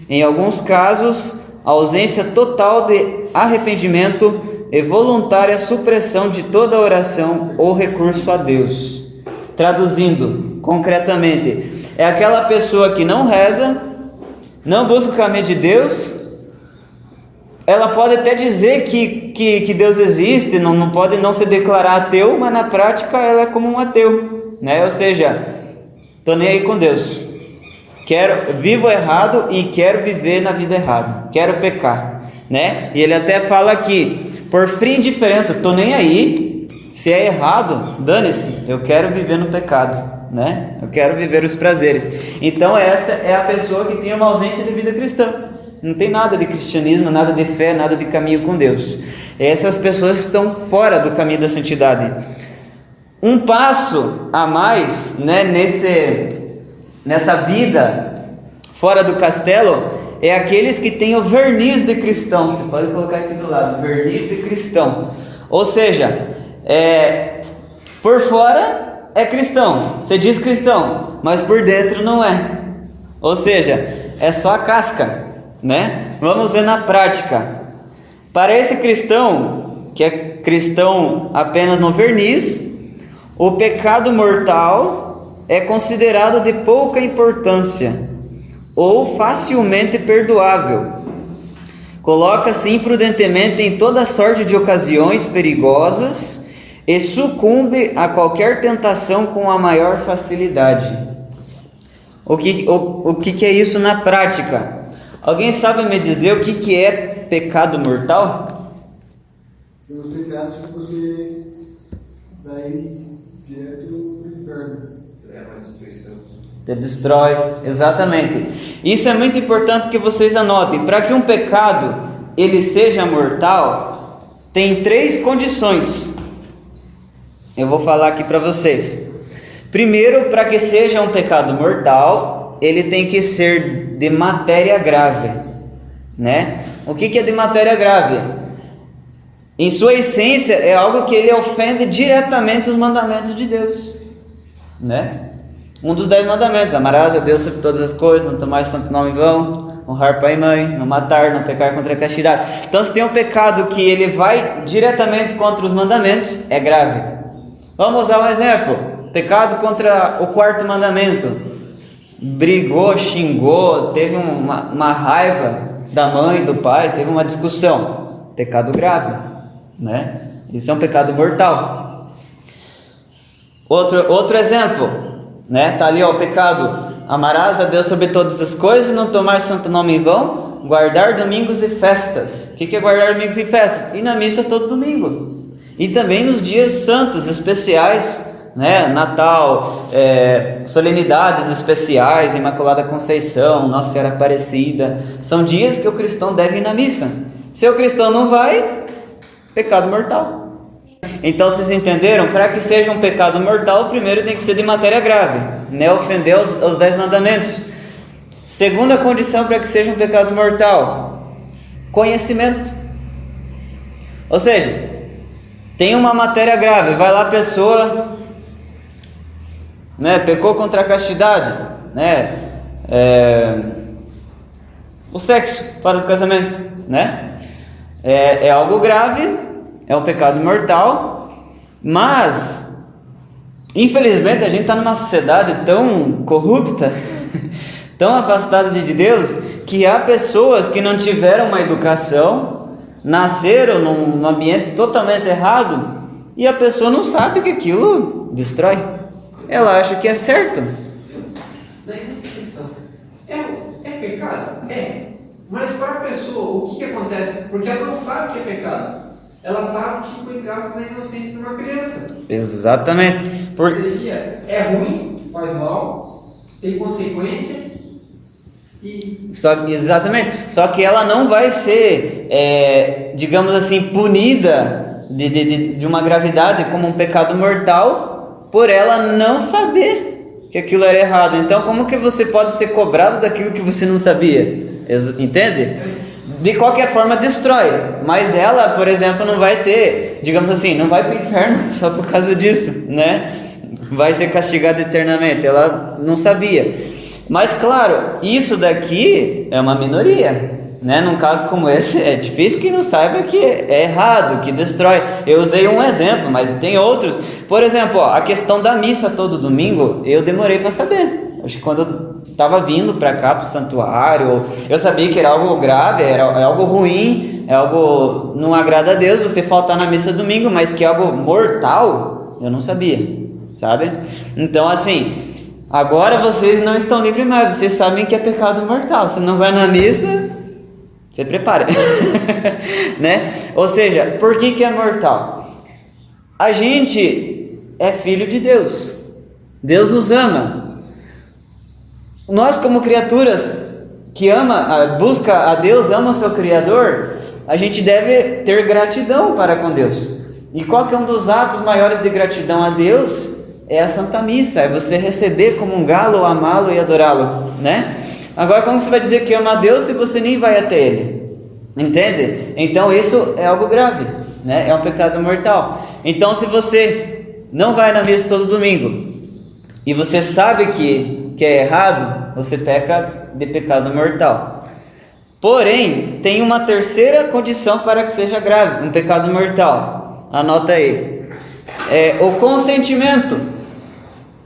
Em alguns casos, a ausência total de arrependimento e voluntária supressão de toda oração ou recurso a Deus. Traduzindo concretamente, é aquela pessoa que não reza, não busca o caminho de Deus. Ela pode até dizer que Deus existe, não pode não se declarar ateu, mas na prática ela é como um ateu, né? Ou seja, estou nem aí com Deus, vivo errado e quero viver na vida errada, quero pecar, né? E ele até fala aqui, por fria indiferença, estou nem aí, se é errado, dane-se, eu quero viver no pecado, né? Eu quero viver os prazeres. Então essa é a pessoa que tem uma ausência de vida cristã. Não tem nada de cristianismo, nada de fé, nada de caminho com Deus. Essas pessoas que estão fora do caminho da santidade. Um passo a mais, né, nessa vida fora do castelo, é aqueles que têm o verniz de cristão. Você pode colocar aqui do lado, verniz de cristão. Ou seja, por fora é cristão, você diz cristão, mas por dentro não é. Ou seja, é só a casca, né? Vamos ver na prática. Para esse cristão, que é cristão apenas no verniz, o pecado mortal é considerado de pouca importância ou facilmente perdoável. Coloca-se imprudentemente em toda sorte de ocasiões perigosas e sucumbe a qualquer tentação com a maior facilidade. O que é isso na prática? Alguém sabe me dizer o que é pecado mortal? Tem os pecados que você vai direto no inferno. É uma destruição. Te destrói, exatamente. Isso é muito importante que vocês anotem. Para que um pecado ele seja mortal, tem 3 condições. Eu vou falar aqui para vocês. Primeiro, para que seja um pecado mortal, ele tem que ser de matéria grave, né? O que é de matéria grave? Em sua essência, é algo que ele ofende diretamente os mandamentos de Deus, né? Um dos 10 mandamentos: amarás a Deus sobre todas as coisas, não tomar santo nome em vão, honrar pai e mãe, não matar, não pecar contra a castidade. Então, se tem um pecado que ele vai diretamente contra os mandamentos, é grave. Vamos usar um exemplo: pecado contra o 4º mandamento. brigou, xingou, teve uma raiva da mãe, do pai, teve uma discussão. Pecado grave, né? Isso é um pecado mortal. Outro exemplo, né? Tá ali, ó, o pecado: amarás a Deus sobre todas as coisas, não tomar santo nome em vão, guardar domingos e festas. O que é guardar domingos e festas? Ir na missa todo domingo. E também nos dias santos especiais, né? Natal, solenidades especiais, Imaculada Conceição, Nossa Senhora Aparecida. São dias que o cristão deve ir na missa. Se o cristão não vai, pecado mortal. Então vocês entenderam? Para que seja um pecado mortal, primeiro tem que ser de matéria grave, né? Ofender os 10 mandamentos. Segunda condição para que seja um pecado mortal: conhecimento. Ou seja, tem uma matéria grave, vai lá a pessoa, né, pecou contra a castidade, né, o sexo fora do casamento, né, é algo grave, é um pecado mortal, mas infelizmente a gente está numa sociedade tão corrupta, tão afastada de Deus, que há pessoas que não tiveram uma educação, nasceram num ambiente totalmente errado, e a pessoa não sabe que aquilo destrói. Ela acha que é certo. Daí essa questão. É pecado? É. Mas para a pessoa, o que acontece? Porque ela não sabe que é pecado. Ela está, entre aspas, na inocência de uma criança. Exatamente. É ruim, faz mal, tem consequência. Exatamente. Só que ela não vai ser, digamos assim, punida de uma gravidade como um pecado mortal por ela não saber que aquilo era errado. Então, como que você pode ser cobrado daquilo que você não sabia? Entende? De qualquer forma destrói, mas ela, por exemplo, não vai ter, digamos assim, não vai para o inferno só por causa disso, né? Vai ser castigada eternamente. Ela não sabia. Mas claro, isso daqui é uma minoria, né? Num caso como esse, é difícil que não saiba que é errado, que destrói. Eu usei um exemplo, mas tem outros. Por exemplo, a questão da missa todo domingo, eu demorei para saber. Acho que quando eu estava vindo para cá, para o santuário, eu sabia que era algo grave, é algo ruim, é algo não agrada a Deus você faltar na missa domingo, mas que é algo mortal, eu não sabia, sabe? Então, assim, agora vocês não estão livres mais, vocês sabem que é pecado mortal. Se não vai na missa, você prepara. Né? Ou seja, por que é mortal? A gente é filho de Deus. Deus nos ama. Nós, como criaturas que busca a Deus, ama o seu Criador, a gente deve ter gratidão para com Deus. E qual que é um dos atos maiores de gratidão a Deus? É a Santa Missa, é você receber como um galo, amá-lo e adorá-lo, né? Agora, como você vai dizer que ama a Deus se você nem vai até Ele? Entende? Então isso é algo grave, né? É um pecado mortal. Então, se você não vai na missa todo domingo e você sabe que é errado, você peca de pecado mortal. Porém, tem uma terceira condição para que seja grave, um pecado mortal. Anota aí. O consentimento.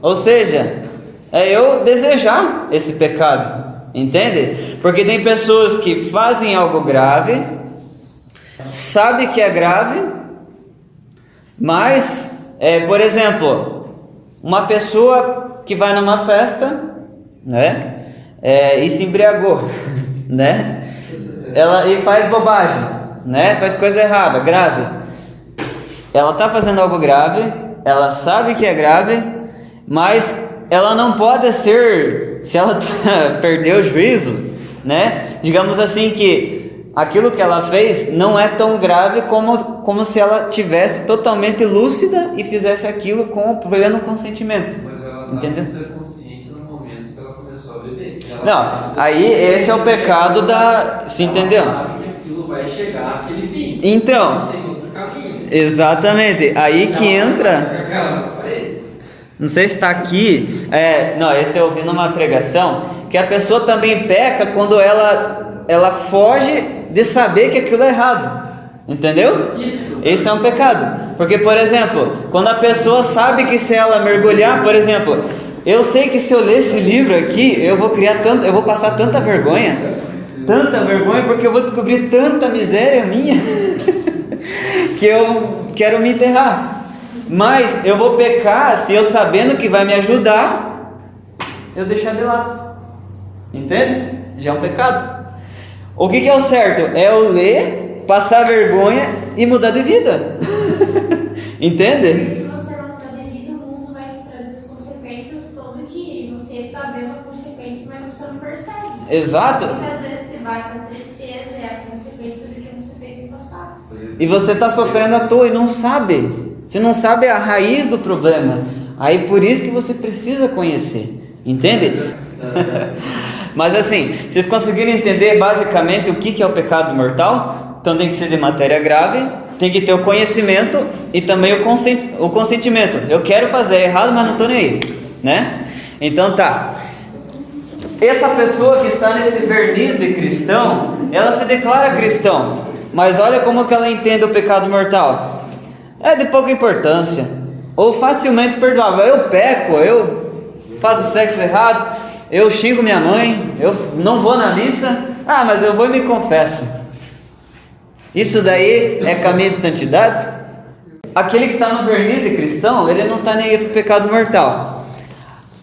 Ou seja, é eu desejar esse pecado. Entende? Porque tem pessoas que fazem algo grave, sabe que é grave, mas, por exemplo, uma pessoa que vai numa festa, né, e se embriagou, né, e faz bobagem, né, faz coisa errada, grave. Ela está fazendo algo grave, ela sabe que é grave, mas ela não pode ser, se ela perdeu o juízo, né? Digamos assim que aquilo que ela fez não é tão grave como se ela tivesse totalmente lúcida e fizesse aquilo com o pleno consentimento. Mas ela entendeu? Essa consciência no momento que ela começou a beber. Não, aí esse é o pecado da... Se entendeu? Ela sabe que aquilo vai chegar àquele fim. Então, Tem outro caminho. Exatamente, aí que entra... Não sei se está aqui, não, esse eu ouvi numa pregação, que a pessoa também peca quando ela foge de saber que aquilo é errado, entendeu? Isso. Esse é um pecado, porque, por exemplo, quando a pessoa sabe que se ela mergulhar, por exemplo, Eu sei que se eu ler esse livro aqui, eu vou passar tanta vergonha, porque eu vou descobrir tanta miséria minha, que eu quero me enterrar. Mas eu vou pecar se eu, sabendo que vai me ajudar, eu deixar de lado. Entende? Já é um pecado. O que é o certo? É eu ler, passar vergonha e mudar de vida. Entende? Se você não mudar de vida, o mundo vai trazer as consequências todo dia. E você está vendo a consequência, mas você não percebe. Exato. Muitas vezes você vai com a tristeza, é a consequência do que você fez no passado. E você está sofrendo à toa e não sabe. Você não sabe a raiz do problema. Aí por isso que você precisa conhecer. Entende? Mas assim, vocês conseguiram entender basicamente o que é o pecado mortal? Então tem que ser de matéria grave, tem que ter o conhecimento e também o consentimento. Eu quero fazer errado, mas não estou nem aí, né? Então tá. Essa pessoa que está nesse verniz de cristão, ela se declara cristão, mas olha como que ela entende o pecado mortal. É de pouca importância, ou facilmente perdoável. Eu peco, eu faço sexo errado, eu xingo minha mãe, eu não vou na missa, mas eu vou e me confesso. Isso daí é caminho de santidade? Aquele que está no verniz de cristão, ele não está nem aí para o pecado mortal.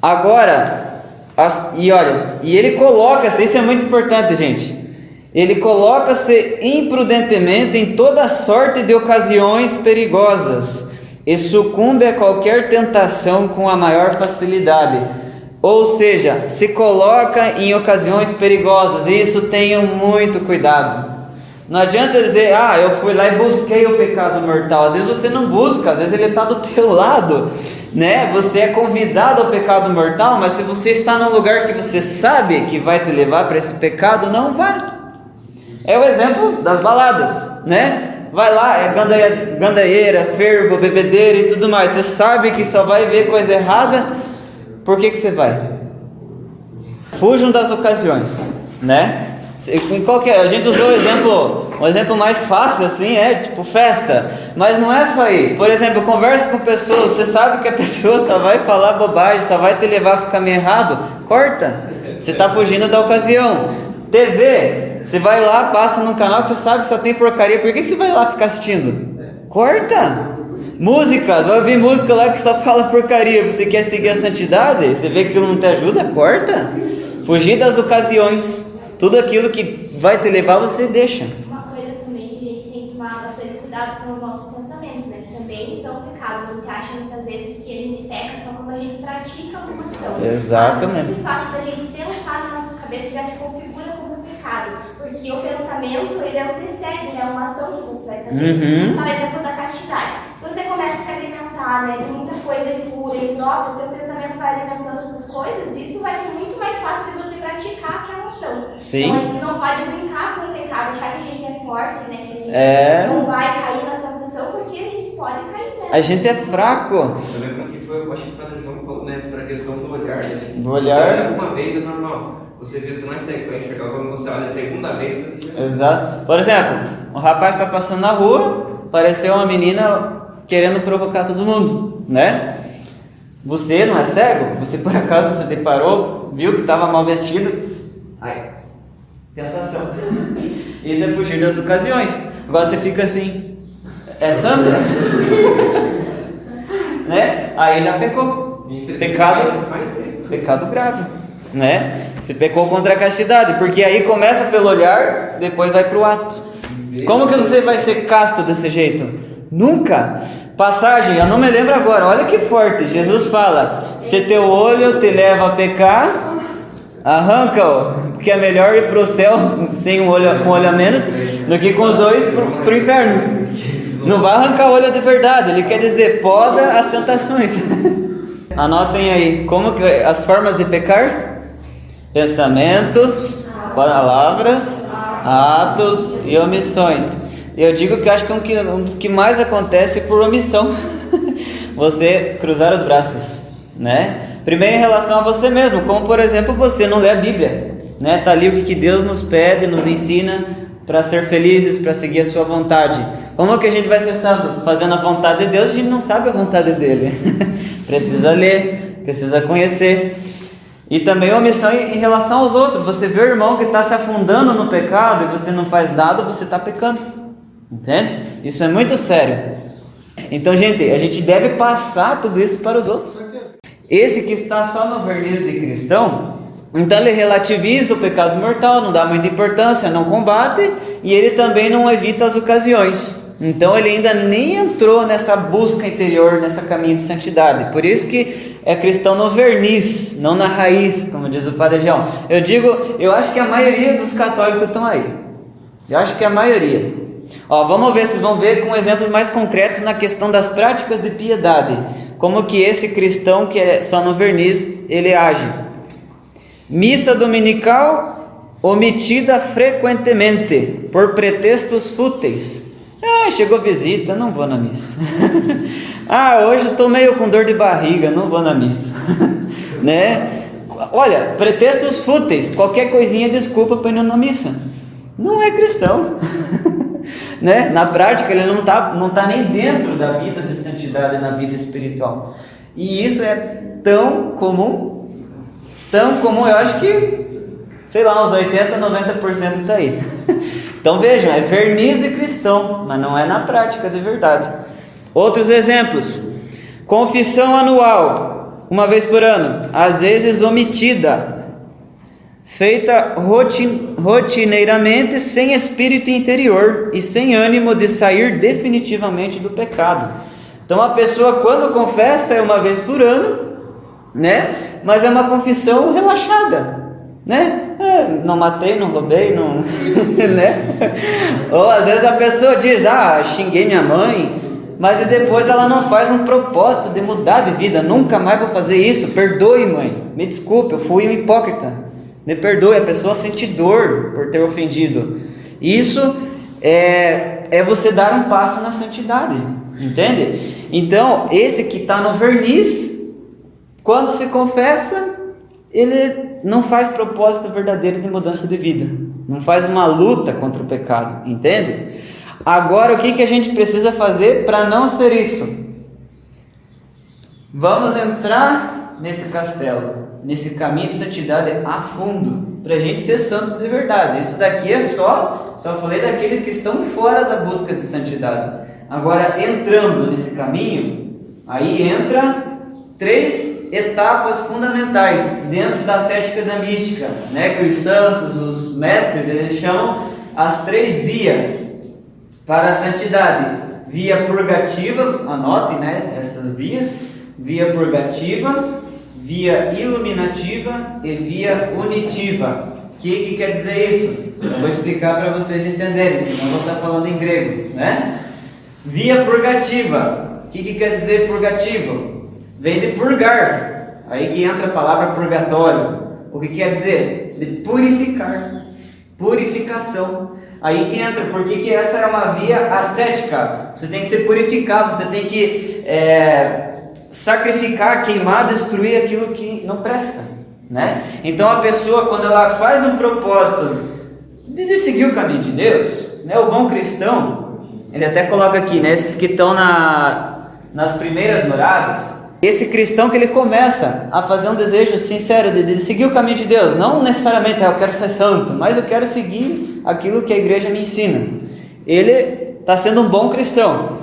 Agora, e ele coloca-se, isso é muito importante, gente. Ele coloca-se imprudentemente em toda sorte de ocasiões perigosas e sucumbe a qualquer tentação com a maior facilidade. Ou seja, se coloca em ocasiões perigosas, e isso tenham muito cuidado. Não adianta dizer, eu fui lá e busquei o pecado mortal. Às vezes você não busca, às vezes ele está do teu lado, né? Você é convidado ao pecado mortal, mas se você está num lugar que você sabe que vai te levar para esse pecado, não vá. É o exemplo das baladas, né? Vai lá, é gandaieira, fervo, bebedeira e tudo mais. Você sabe que só vai ver coisa errada. Por que você vai? Fujam das ocasiões, né? A gente usou um exemplo mais fácil assim, tipo festa, mas não é só aí. Por exemplo, conversa com pessoas, você sabe que a pessoa só vai falar bobagem, só vai te levar para o caminho errado, corta. Você está fugindo da ocasião. TV, você vai lá, passa num canal que você sabe que só tem porcaria, por que você vai lá ficar assistindo? Corta. Músicas, vai ouvir música lá que só fala porcaria. Você quer seguir a santidade? Você vê que aquilo não te ajuda? Corta. Fugir das ocasiões. Tudo aquilo que vai te levar, você deixa. Uma coisa também que a gente tem que tomar bastante cuidado são os nossos pensamentos, né? Que também são pecados. A gente acha muitas vezes que a gente peca só quando a gente pratica alguma ação. Exatamente. Mas o simples fato da gente pensar na nossa cabeça já se configura como um pecado. Porque o pensamento, ele antecede, né? Uma ação que você vai fazer. Por exemplo, da castidade. Se você começa a se alimentar, né, de muita coisa impura e imprópria, o teu pensamento vai alimentando essas coisas, isso vai ser muito mais fácil de você praticar aquela ação. Sim. Então a gente não pode brincar com o pecado, achar que a gente é forte, né, que a gente não vai cair na tentação, porque a gente pode cair nela. A gente é fraco. Eu lembro que foi, eu acho que o Padre João falou, né, sobre a questão do olhar, né? Do olhar. Você olha uma vez é normal. Você vê, você não é cego para enxergar, quando você olha a segunda vez. Exato. Por exemplo, um rapaz está passando na rua, apareceu uma menina querendo provocar todo mundo, né? Você não é cego? Você por acaso se deparou, viu que estava mal vestido? Tentação. Isso é fugir das ocasiões. Agora você fica assim, é santo? Né? Aí já pecou. Pecado grave, né? Você pecou contra a castidade, porque aí começa pelo olhar, depois vai para o ato. Como que você vai ser casto desse jeito? Nunca. Passagem, eu não me lembro agora, olha que forte. Jesus fala: se teu olho te leva a pecar, arranca-o, porque é melhor ir para o céu sem um olho, com um olho a menos do que com os dois para o inferno. Não vai arrancar o olho de verdade, ele quer dizer, poda as tentações. Anotem aí, como que as formas de pecar? Pensamentos, palavras, atos e omissões. Eu digo que acho que um dos que mais acontece por omissão. Você cruzar os braços, né? Primeiro em relação a você mesmo, como por exemplo você não lê a Bíblia, né? Tá ali o que Deus nos pede, nos ensina para ser felizes, para seguir a sua vontade. Como que a gente vai ser fazendo a vontade de Deus? A gente não sabe a vontade dele. Precisa ler, precisa conhecer. E também omissão em relação aos outros. Você vê o irmão que está se afundando no pecado e você não faz nada, você está pecando. Entende? Isso é muito sério. Então, gente, a gente deve passar tudo isso para os outros. Esse que está só no verniz de cristão, então ele relativiza o pecado mortal, não dá muita importância, não combate, e ele também não evita as ocasiões. Então ele ainda nem entrou nessa busca interior, nessa caminho de santidade. Por isso que é cristão no verniz, não na raiz, como diz o Padre João. Eu acho que a maioria dos católicos estão aí. Eu acho que a maioria. Vamos ver, vocês vão ver com exemplos mais concretos na questão das práticas de piedade. Como que esse cristão que é só no verniz, ele age. Missa dominical omitida frequentemente, por pretextos fúteis. Chegou visita, não vou na missa. Hoje eu estou meio com dor de barriga, não vou na missa. Né? Olha, pretextos fúteis, qualquer coisinha é desculpa para ir na missa. Não é cristão. Né? Na prática ele não tá nem dentro da vida de santidade, na vida espiritual. E isso é tão comum, eu acho que, sei lá, uns 80, 90% está aí. Então vejam, é verniz de cristão, mas não é na prática de verdade. Outros exemplos: confissão anual, uma vez por ano, às vezes omitida, feita rotineiramente, sem espírito interior e sem ânimo de sair definitivamente do pecado. Então a pessoa, quando confessa, é uma vez por ano, né? Mas é uma confissão relaxada, né? Não matei, não roubei, não né? Ou às vezes a pessoa diz: xinguei minha mãe, mas depois ela não faz um propósito de mudar de vida. Nunca mais vou fazer isso, perdoe, mãe, me desculpe, eu fui um hipócrita, me perdoe. A pessoa sente dor por ter ofendido. Isso é você dar um passo na santidade, entende? Então esse que está no verniz, quando se confessa, ele não faz propósito verdadeiro de mudança de vida, não faz uma luta contra o pecado, entende? Agora, o que a gente precisa fazer para não ser isso? Vamos entrar nesse castelo, nesse caminho de santidade a fundo, para a gente ser santo de verdade. Isso daqui é só falei daqueles que estão fora da busca de santidade. Agora, entrando nesse caminho, aí entra 3 etapas fundamentais dentro da ascética da mística, né? Que os santos, os mestres, eles chamam as 3 vias para a santidade: via purgativa, anote, né, essas vias: via purgativa, via iluminativa e via unitiva. O que quer dizer isso? Eu vou explicar para vocês entenderem, senão eu vou estar falando em grego, né? Via purgativa, o que quer dizer purgativo? Vem de purgar, aí que entra a palavra purgatório. O que quer dizer? De purificar-se, purificação. Aí que entra, porque essa é uma via ascética. Você tem que se purificar, você tem que sacrificar, queimar, destruir aquilo que não presta, né? Então a pessoa, quando ela faz um propósito de seguir o caminho de Deus, né, o bom cristão, ele até coloca aqui, né, esses que estão nas primeiras moradas, esse cristão que ele começa a fazer um desejo sincero de seguir o caminho de Deus, não necessariamente eu quero ser santo, mas eu quero seguir aquilo que a igreja me ensina. Ele está sendo um bom cristão.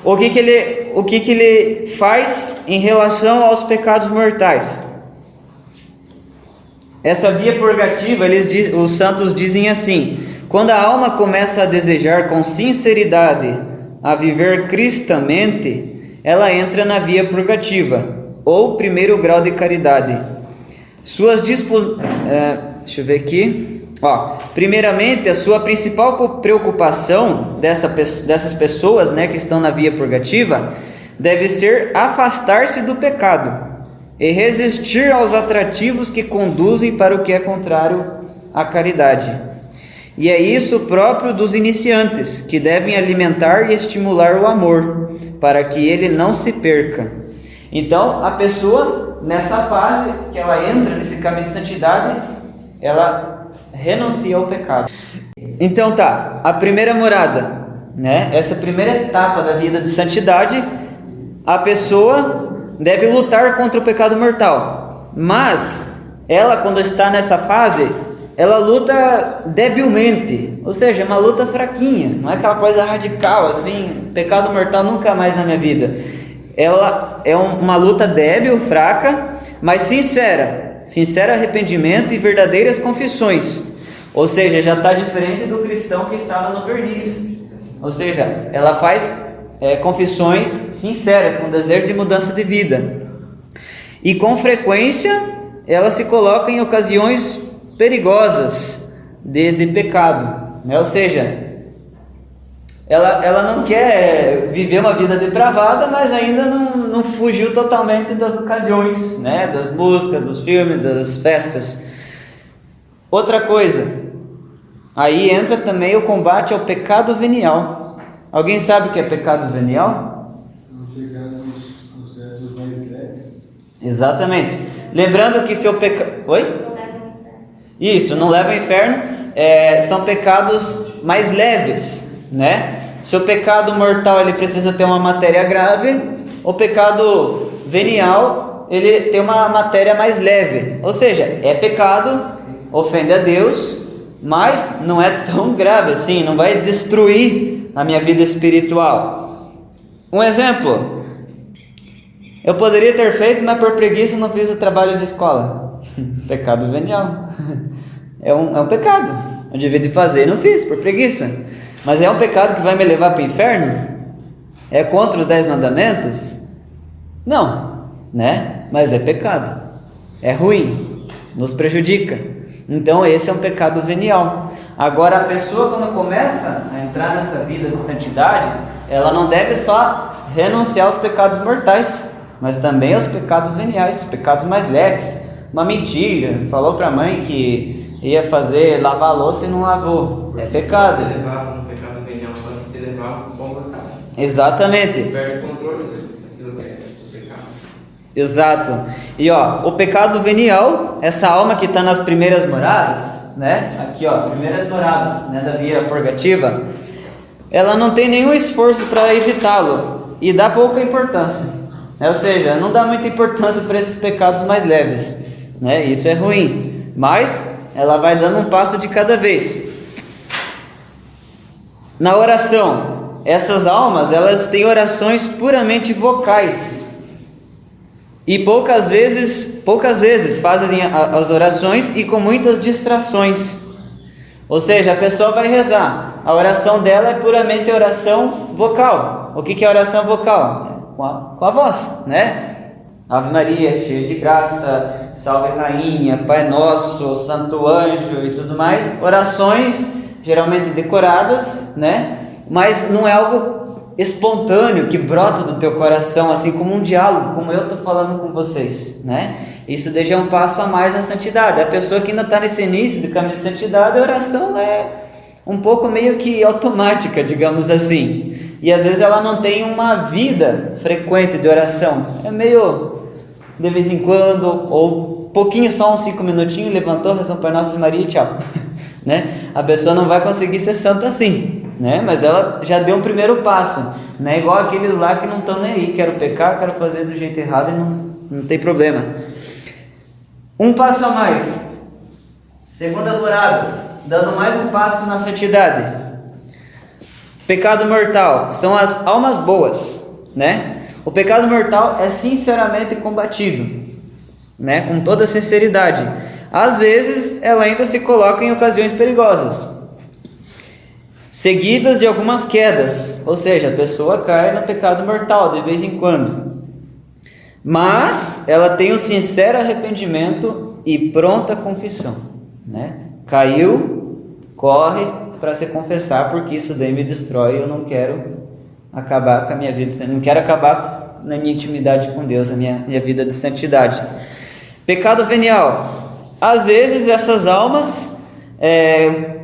O que ele faz em relação aos pecados mortais? Essa via purgativa, os santos dizem assim: quando a alma começa a desejar com sinceridade a viver cristamente, ela entra na via purgativa, ou primeiro grau de caridade. Deixa eu ver aqui. Primeiramente, a sua principal preocupação dessas pessoas, né, que estão na via purgativa, deve ser afastar-se do pecado e resistir aos atrativos que conduzem para o que é contrário à caridade. E é isso próprio dos iniciantes, que devem alimentar e estimular o amor, para que ele não se perca. Então, a pessoa, nessa fase que ela entra nesse caminho de santidade, ela renuncia ao pecado. Então a primeira morada, né? Essa primeira etapa da vida de santidade, a pessoa, deve lutar contra o pecado mortal. Mas ela, quando está nessa fase, ela luta debilmente, ou seja, é uma luta fraquinha, não é aquela coisa radical assim, pecado mortal nunca mais na minha vida. Ela é uma luta débil, fraca, mas sincero arrependimento e verdadeiras confissões. Ou seja, já está diferente do cristão que estava no verniz. Ou seja, ela faz confissões sinceras, com desejo de mudança de vida. E com frequência, ela se coloca em ocasiões perigosas de pecado, né? Ou seja, ela não quer viver uma vida depravada, mas ainda não fugiu totalmente das ocasiões, né? Das músicas, dos filmes, das festas. Outra coisa, aí entra também o combate ao pecado venial. Alguém sabe o que é pecado venial? Os mais leves. Exatamente. Lembrando que seu pecado... Oi? Isso, não leva ao inferno. São pecados mais leves, né? Se o pecado mortal ele precisa ter uma matéria grave, o pecado venial ele tem uma matéria mais leve. Ou seja, é pecado, ofende a Deus, mas não é tão grave assim, não vai destruir a minha vida espiritual. Um exemplo, eu poderia ter feito, mas por preguiça não fiz o trabalho de escola. Pecado venial. É um pecado. Eu devia de fazer, não fiz por preguiça. Mas é um pecado que vai me levar para o inferno? É contra os 10 mandamentos? Não, né? Mas é pecado. É ruim, nos prejudica. Então esse é um pecado venial. Agora a pessoa, quando começa a entrar nessa vida de santidade, ela não deve só renunciar aos pecados mortais, mas também aos pecados veniais, pecados mais leves. Uma mentira, falou para a mãe que ia lavar a louça e não lavou, é pecado. Exatamente. Perde o controle daquilo que é pecado. Exato. E o pecado venial, essa alma que está nas primeiras moradas, né? Aqui primeiras moradas, né, da via purgativa, ela não tem nenhum esforço para evitá-lo e dá pouca importância, né? Ou seja, não dá muita importância para esses pecados mais leves, né? Isso é ruim, mas ela vai dando um passo de cada vez. Na oração, essas almas, elas têm orações puramente vocais. E poucas vezes fazem as orações e com muitas distrações. Ou seja, a pessoa vai rezar. A oração dela é puramente oração vocal. O que é oração vocal? Com a voz, né? Ave Maria, cheia de graça, salve Rainha, Pai Nosso, Santo Anjo e tudo mais. Orações geralmente decoradas, né? Mas não é algo espontâneo que brota do teu coração, assim como um diálogo, como eu estou falando com vocês, né? Isso deixa um passo a mais na santidade. A pessoa que ainda está nesse início do caminho de santidade, a oração é um pouco meio que automática, digamos assim. E às vezes ela não tem uma vida frequente de oração. É meio de vez em quando, ou pouquinho, só uns 5 minutinhos, levantou, rezou Pai Nosso, Maria e tchau. Né? A pessoa não vai conseguir ser santa assim, né? Mas ela já deu um primeiro passo, né? Igual aqueles lá que não estão nem aí, quero pecar, quero fazer do jeito errado e não tem problema. Um passo a mais, segundas moradas, dando mais um passo na santidade. Pecado mortal são as almas boas, né? O pecado mortal é sinceramente combatido, né? Com toda sinceridade. Às vezes ela ainda se coloca em ocasiões perigosas, seguidas de algumas quedas, ou seja, a pessoa cai no pecado mortal de vez em quando, mas ela tem um sincero arrependimento e pronta confissão, né? Caiu, corre para se confessar, porque isso daí me destrói, eu não quero acabar com a minha vida, não quero acabar na minha intimidade com Deus, a minha vida de santidade. Pecado venial, às vezes essas almas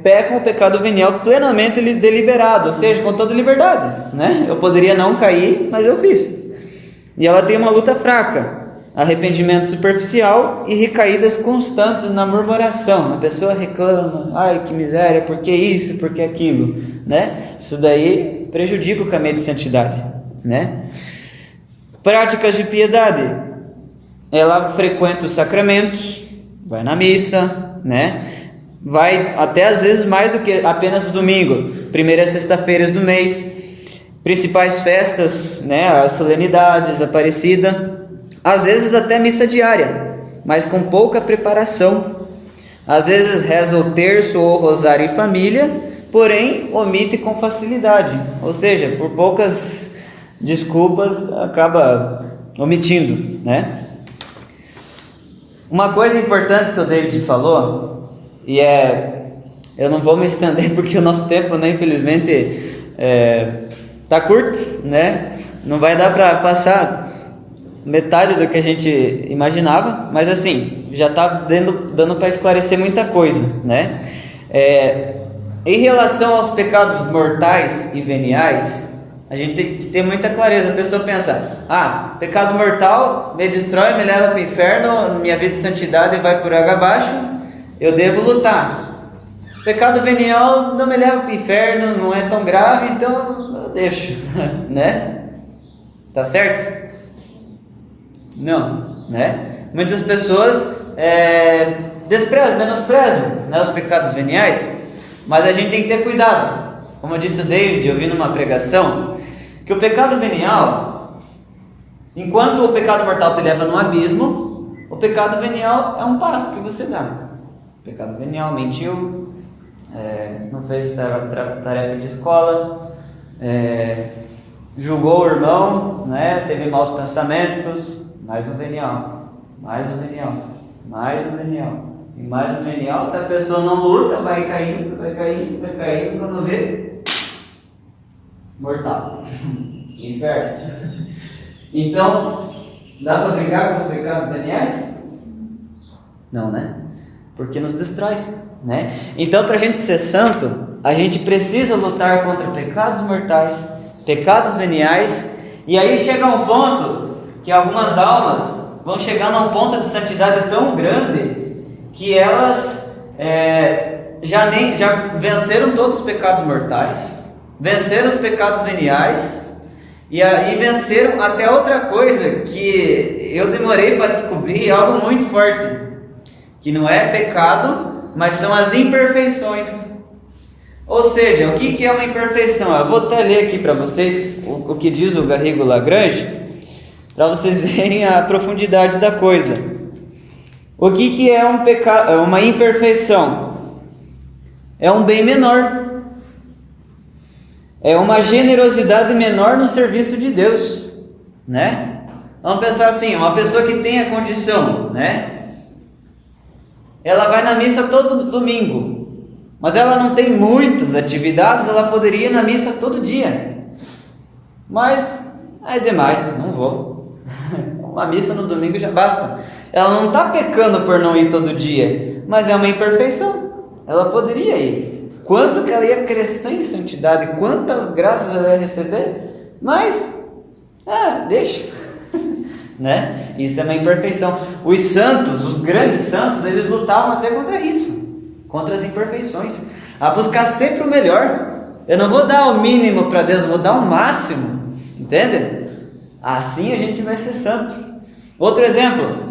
pecam o pecado venial plenamente deliberado, ou seja, com toda liberdade, né? Eu poderia não cair, mas eu fiz. E ela tem uma luta fraca, arrependimento superficial e recaídas constantes na murmuração. A pessoa reclama, ai que miséria, por que isso, por que aquilo, né? Isso daí prejudica o caminho de santidade, né? Práticas de piedade. Ela frequenta os sacramentos, vai na missa, né? Vai até às vezes mais do que apenas o domingo, primeiras sexta-feiras do mês, principais festas, né? As solenidades, Aparecida, às vezes até missa diária, mas com pouca preparação. Às vezes reza o terço ou o rosário em família, porém omite com facilidade, ou seja, por poucas desculpas acaba omitindo, né? Uma coisa importante que o David falou, e eu não vou me estender porque o nosso tempo, né, infelizmente, tá curto, né? Não vai dar para passar metade do que a gente imaginava, mas assim, já está dando para esclarecer muita coisa, né? Em relação aos pecados mortais e veniais, a gente tem que ter muita clareza. A pessoa pensa, pecado mortal me destrói, me leva para o inferno, minha vida de santidade vai por água abaixo, eu devo lutar. Pecado venial não me leva para o inferno, não é tão grave, então eu deixo, né? Tá certo? Não, né? Muitas pessoas menosprezam, né, os pecados veniais, mas a gente tem que ter cuidado. Como disse o David, eu vi numa pregação, que o pecado venial, enquanto o pecado mortal te leva no abismo, o pecado venial é um passo que você dá. O pecado venial, mentiu, não fez tarefa de escola, julgou o irmão, né, teve maus pensamentos, mais um venial, mais um venial, mais um venial. E mais um venial, se a pessoa não luta, vai caindo, quando vê, mortal, inferno. Então, dá para brigar com os pecados veniais? Não, né? Porque nos destrói, né? Então, para a gente ser santo, a gente precisa lutar contra pecados mortais, pecados veniais, e aí chega um ponto que algumas almas vão chegar num ponto de santidade tão grande que elas já venceram todos os pecados mortais, venceram os pecados veniais, e aí venceram até outra coisa que eu demorei para descobrir, algo muito forte, que não é pecado, mas são as imperfeições. Ou seja, o que é uma imperfeição? Eu vou até ler aqui para vocês o que diz o Garrigou Lagrange, para vocês verem a profundidade da coisa. O que é um pecado? Uma imperfeição? É um bem menor. É uma generosidade menor no serviço de Deus, né? Vamos pensar assim, uma pessoa que tem a condição, né? Ela vai na missa todo domingo, mas ela não tem muitas atividades, ela poderia ir na missa todo dia. Mas é demais, não vou. Uma missa no domingo já basta. Ela não está pecando por não ir todo dia, mas é uma imperfeição. Ela poderia ir. Quanto que ela ia crescer em santidade, quantas graças ela ia receber, mas, deixa, né? Isso é uma imperfeição. Os santos, os grandes santos, eles lutavam até contra isso, contra as imperfeições, a buscar sempre o melhor. Eu não vou dar o mínimo para Deus, eu vou dar o máximo, entende? Assim a gente vai ser santo. Outro exemplo,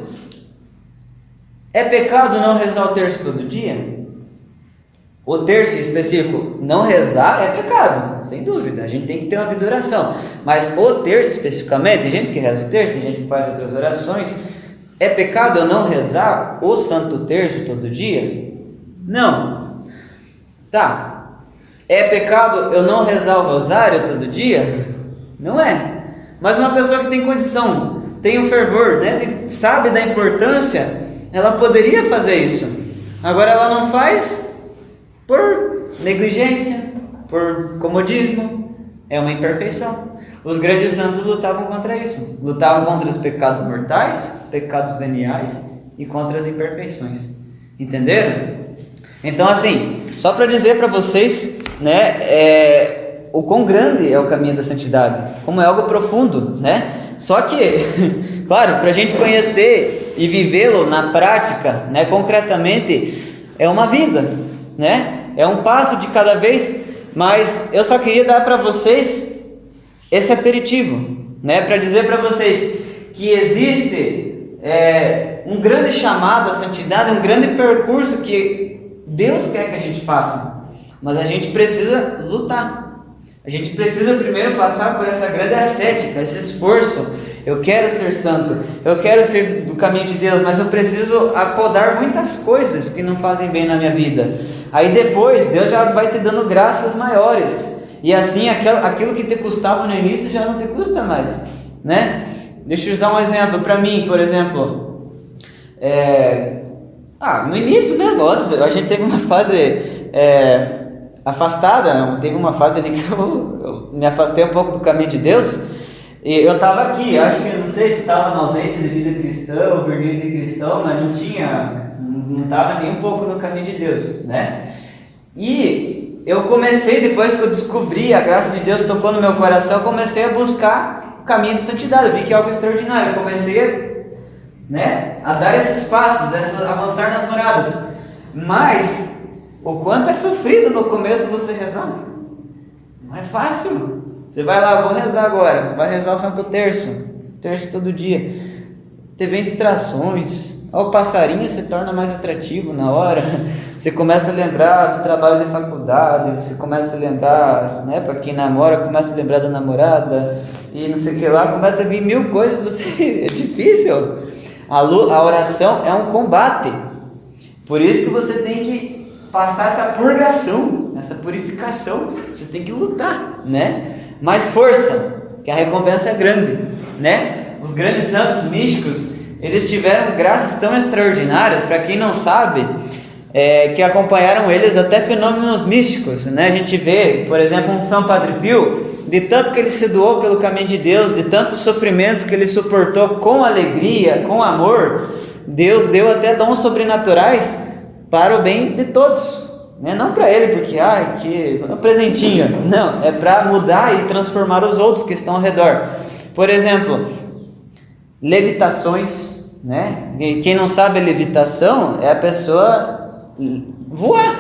é pecado não rezar o terço todo dia? O terço em específico, não rezar é pecado, sem dúvida, a gente tem que ter uma vida de oração, mas o terço especificamente, tem gente que reza o terço, tem gente que faz outras orações, é pecado eu não rezar o santo terço todo dia? Não. Tá, é pecado eu não rezar o rosário todo dia? Não é. Mas uma pessoa que tem condição, tem o fervor, né, sabe da importância, ela poderia fazer isso. Agora ela não faz por negligência, por comodismo. É uma imperfeição. Os grandes santos lutavam contra isso. Lutavam contra os pecados mortais, pecados veniais e contra as imperfeições. Entenderam? Então assim, só para dizer para vocês, né, o quão grande é o caminho da santidade, como é algo profundo, né? Só que, claro, para a gente conhecer e vivê-lo na prática, né, concretamente, é uma vida, né? É um passo de cada vez, mas eu só queria dar para vocês esse aperitivo, né? Para dizer para vocês que existe um grande chamado à santidade, um grande percurso que Deus quer que a gente faça, mas a gente precisa lutar. A gente precisa primeiro passar por essa grande ascética, esse esforço. Eu quero ser santo, eu quero ser do caminho de Deus, mas eu preciso apodar muitas coisas que não fazem bem na minha vida. Aí depois Deus já vai te dando graças maiores, e assim aquilo que te custava no início já não te custa mais, né? Deixa eu usar um exemplo para mim, por exemplo, no início mesmo, antes, a gente teve uma fase afastada, teve uma fase ali que eu me afastei um pouco do caminho de Deus, e eu estava aqui, acho que, não sei se estava na ausência de vida cristã, ou verniz de cristão, mas não estava nem um pouco no caminho de Deus, né? E eu comecei, depois que eu descobri a graça de Deus tocou no meu coração, eu comecei a buscar o caminho de santidade. Eu vi que é algo extraordinário, eu comecei a dar esses passos, a avançar nas moradas. Mas o quanto é sofrido no começo você rezar, não é fácil. Você vai lá, vou rezar agora, vai rezar o Santo Terço todo dia, teve distrações, o passarinho se torna mais atrativo na hora, você começa a lembrar do trabalho de faculdade, você começa a lembrar, para quem namora, começa a lembrar da namorada, e não sei o que lá, começa a vir mil coisas, é difícil. A oração é um combate, por isso que você tem que passar essa purgação, essa purificação, você tem que lutar, mais força, que a recompensa é grande, Os grandes santos místicos, eles tiveram graças tão extraordinárias, para quem não sabe, que acompanharam eles até fenômenos místicos, A gente vê, por exemplo, um São Padre Pio, de tanto que ele se doou pelo caminho de Deus, de tantos sofrimentos que ele suportou com alegria, com amor, Deus deu até dons sobrenaturais para o bem de todos. Não para ele, porque que um presentinho, não, é para mudar e transformar os outros que estão ao redor. Por exemplo, levitações, E quem não sabe a levitação é a pessoa voar,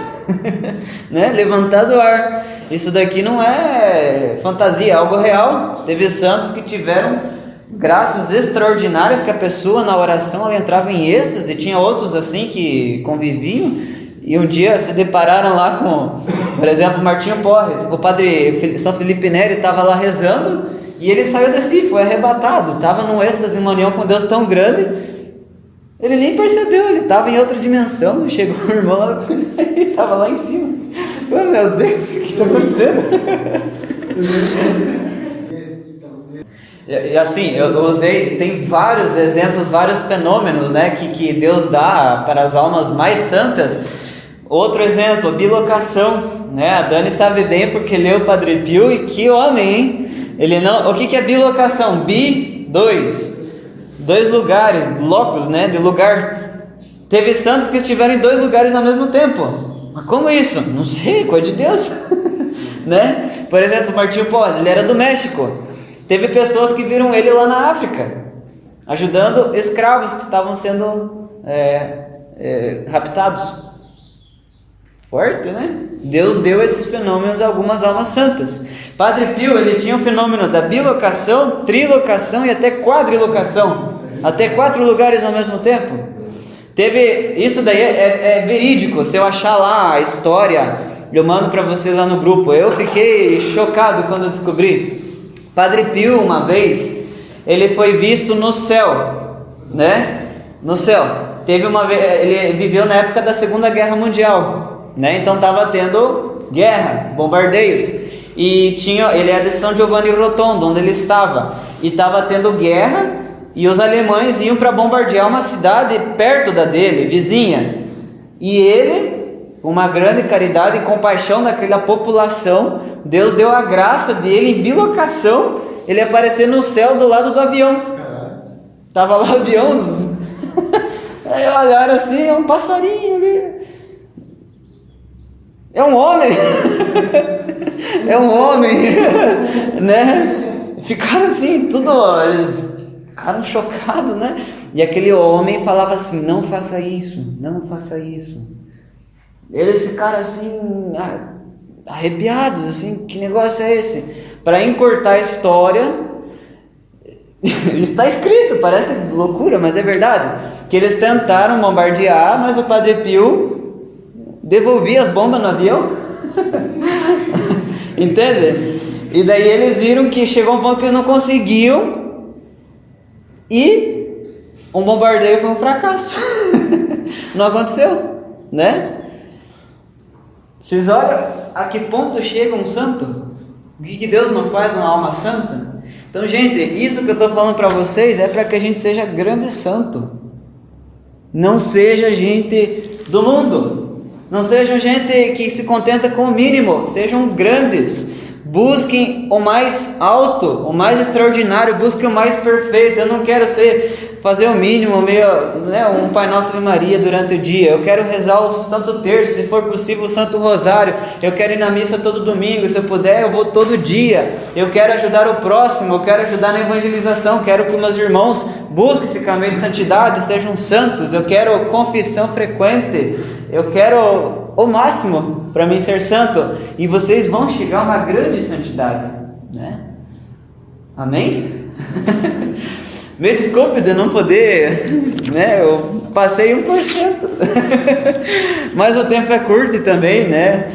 levantar do ar. Isso daqui não é fantasia, é algo real. Teve santos que tiveram graças extraordinárias, que a pessoa na oração ela entrava em êxtase, tinha outros assim que conviviam. E um dia se depararam lá com, por exemplo, Martinho Porres, o padre São Felipe Neri estava lá rezando, e ele saiu de si, foi arrebatado, estava num êxtase, uma união com Deus tão grande, ele nem percebeu, ele estava em outra dimensão, chegou o irmão lá, ele estava lá em cima. Oh, meu Deus, o que está acontecendo? E assim, eu usei, tem vários exemplos, vários fenômenos, que Deus dá para as almas mais santas. Outro exemplo, bilocação, A Dani sabe bem porque leu o Padre Pio, e que homem, hein? Ele não, o que é bilocação? Dois lugares, locos, de lugar. Teve santos que estiveram em 2 lugares ao mesmo tempo. Mas como isso? Não sei, coisa de Deus, Por exemplo, Martinho Porres, ele era do México. Teve pessoas que viram ele lá na África, ajudando escravos que estavam sendo raptados. Forte, Deus deu esses fenômenos a algumas almas santas. Padre Pio, ele tinha o fenômeno da bilocação, trilocação e até quadrilocação. Até 4 lugares ao mesmo tempo. Teve, isso daí é verídico. Se eu achar lá a história, eu mando para vocês lá no grupo. Eu fiquei chocado quando eu descobri. Padre Pio, uma vez, ele foi visto no céu, No céu. Teve uma vez, ele viveu na época da Segunda Guerra Mundial, Então estava tendo guerra, bombardeios. E ele é de São Giovanni Rotondo, onde ele estava. E estava tendo guerra, e os alemães iam para bombardear uma cidade perto da dele, vizinha. E ele, com uma grande caridade e compaixão daquela população, Deus deu a graça dele em bilocação, ele aparecer no céu do lado do avião. Estava lá o avião, aí olharam assim, é um passarinho ali. É um homem, é um homem, Ficaram assim, eles ficaram chocados, E aquele homem falava assim, não faça isso, não faça isso. Eles ficaram assim, arrepiados, assim, que negócio é esse? Para encurtar a história, Isso está escrito, parece loucura, mas é verdade. Que eles tentaram bombardear, mas o Padre Pio devolvia as bombas no avião. Entende? E daí eles viram que chegou um ponto que eles não conseguiam e um bombardeio foi um fracasso. Não aconteceu, né? Vocês olham a que ponto chega um santo? O que Deus não faz na alma santa? Então, gente, isso que eu estou falando para vocês é para que a gente seja grande santo. Não seja gente do mundo. Não sejam gente que se contenta com o mínimo. Sejam grandes. Busquem o mais alto, o mais extraordinário. Busquem o mais perfeito. Eu não quero fazer o mínimo, um Pai Nosso e Maria durante o dia. Eu quero rezar o Santo Terço, se for possível o Santo Rosário. Eu quero ir na missa todo domingo, se eu puder eu vou todo dia. Eu quero ajudar o próximo, eu quero ajudar na evangelização. Quero que meus irmãos busquem esse caminho de santidade, sejam santos. Eu quero confissão frequente. Eu quero o máximo para mim ser santo. E vocês vão chegar a uma grande santidade, né? Amém? Me desculpe de não poder, né? Eu passei 1%. Mas o tempo é curto também, né?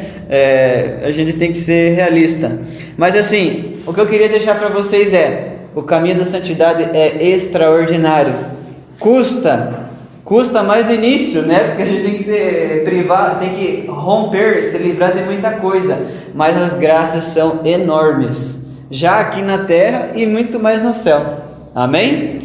A gente tem que ser realista. Mas assim, o que eu queria deixar para vocês o caminho da santidade é extraordinário. Custa mais no início, né? Porque a gente tem que se privar, tem que romper, se livrar de muita coisa. Mas as graças são enormes, já aqui na terra e muito mais no céu. Amém?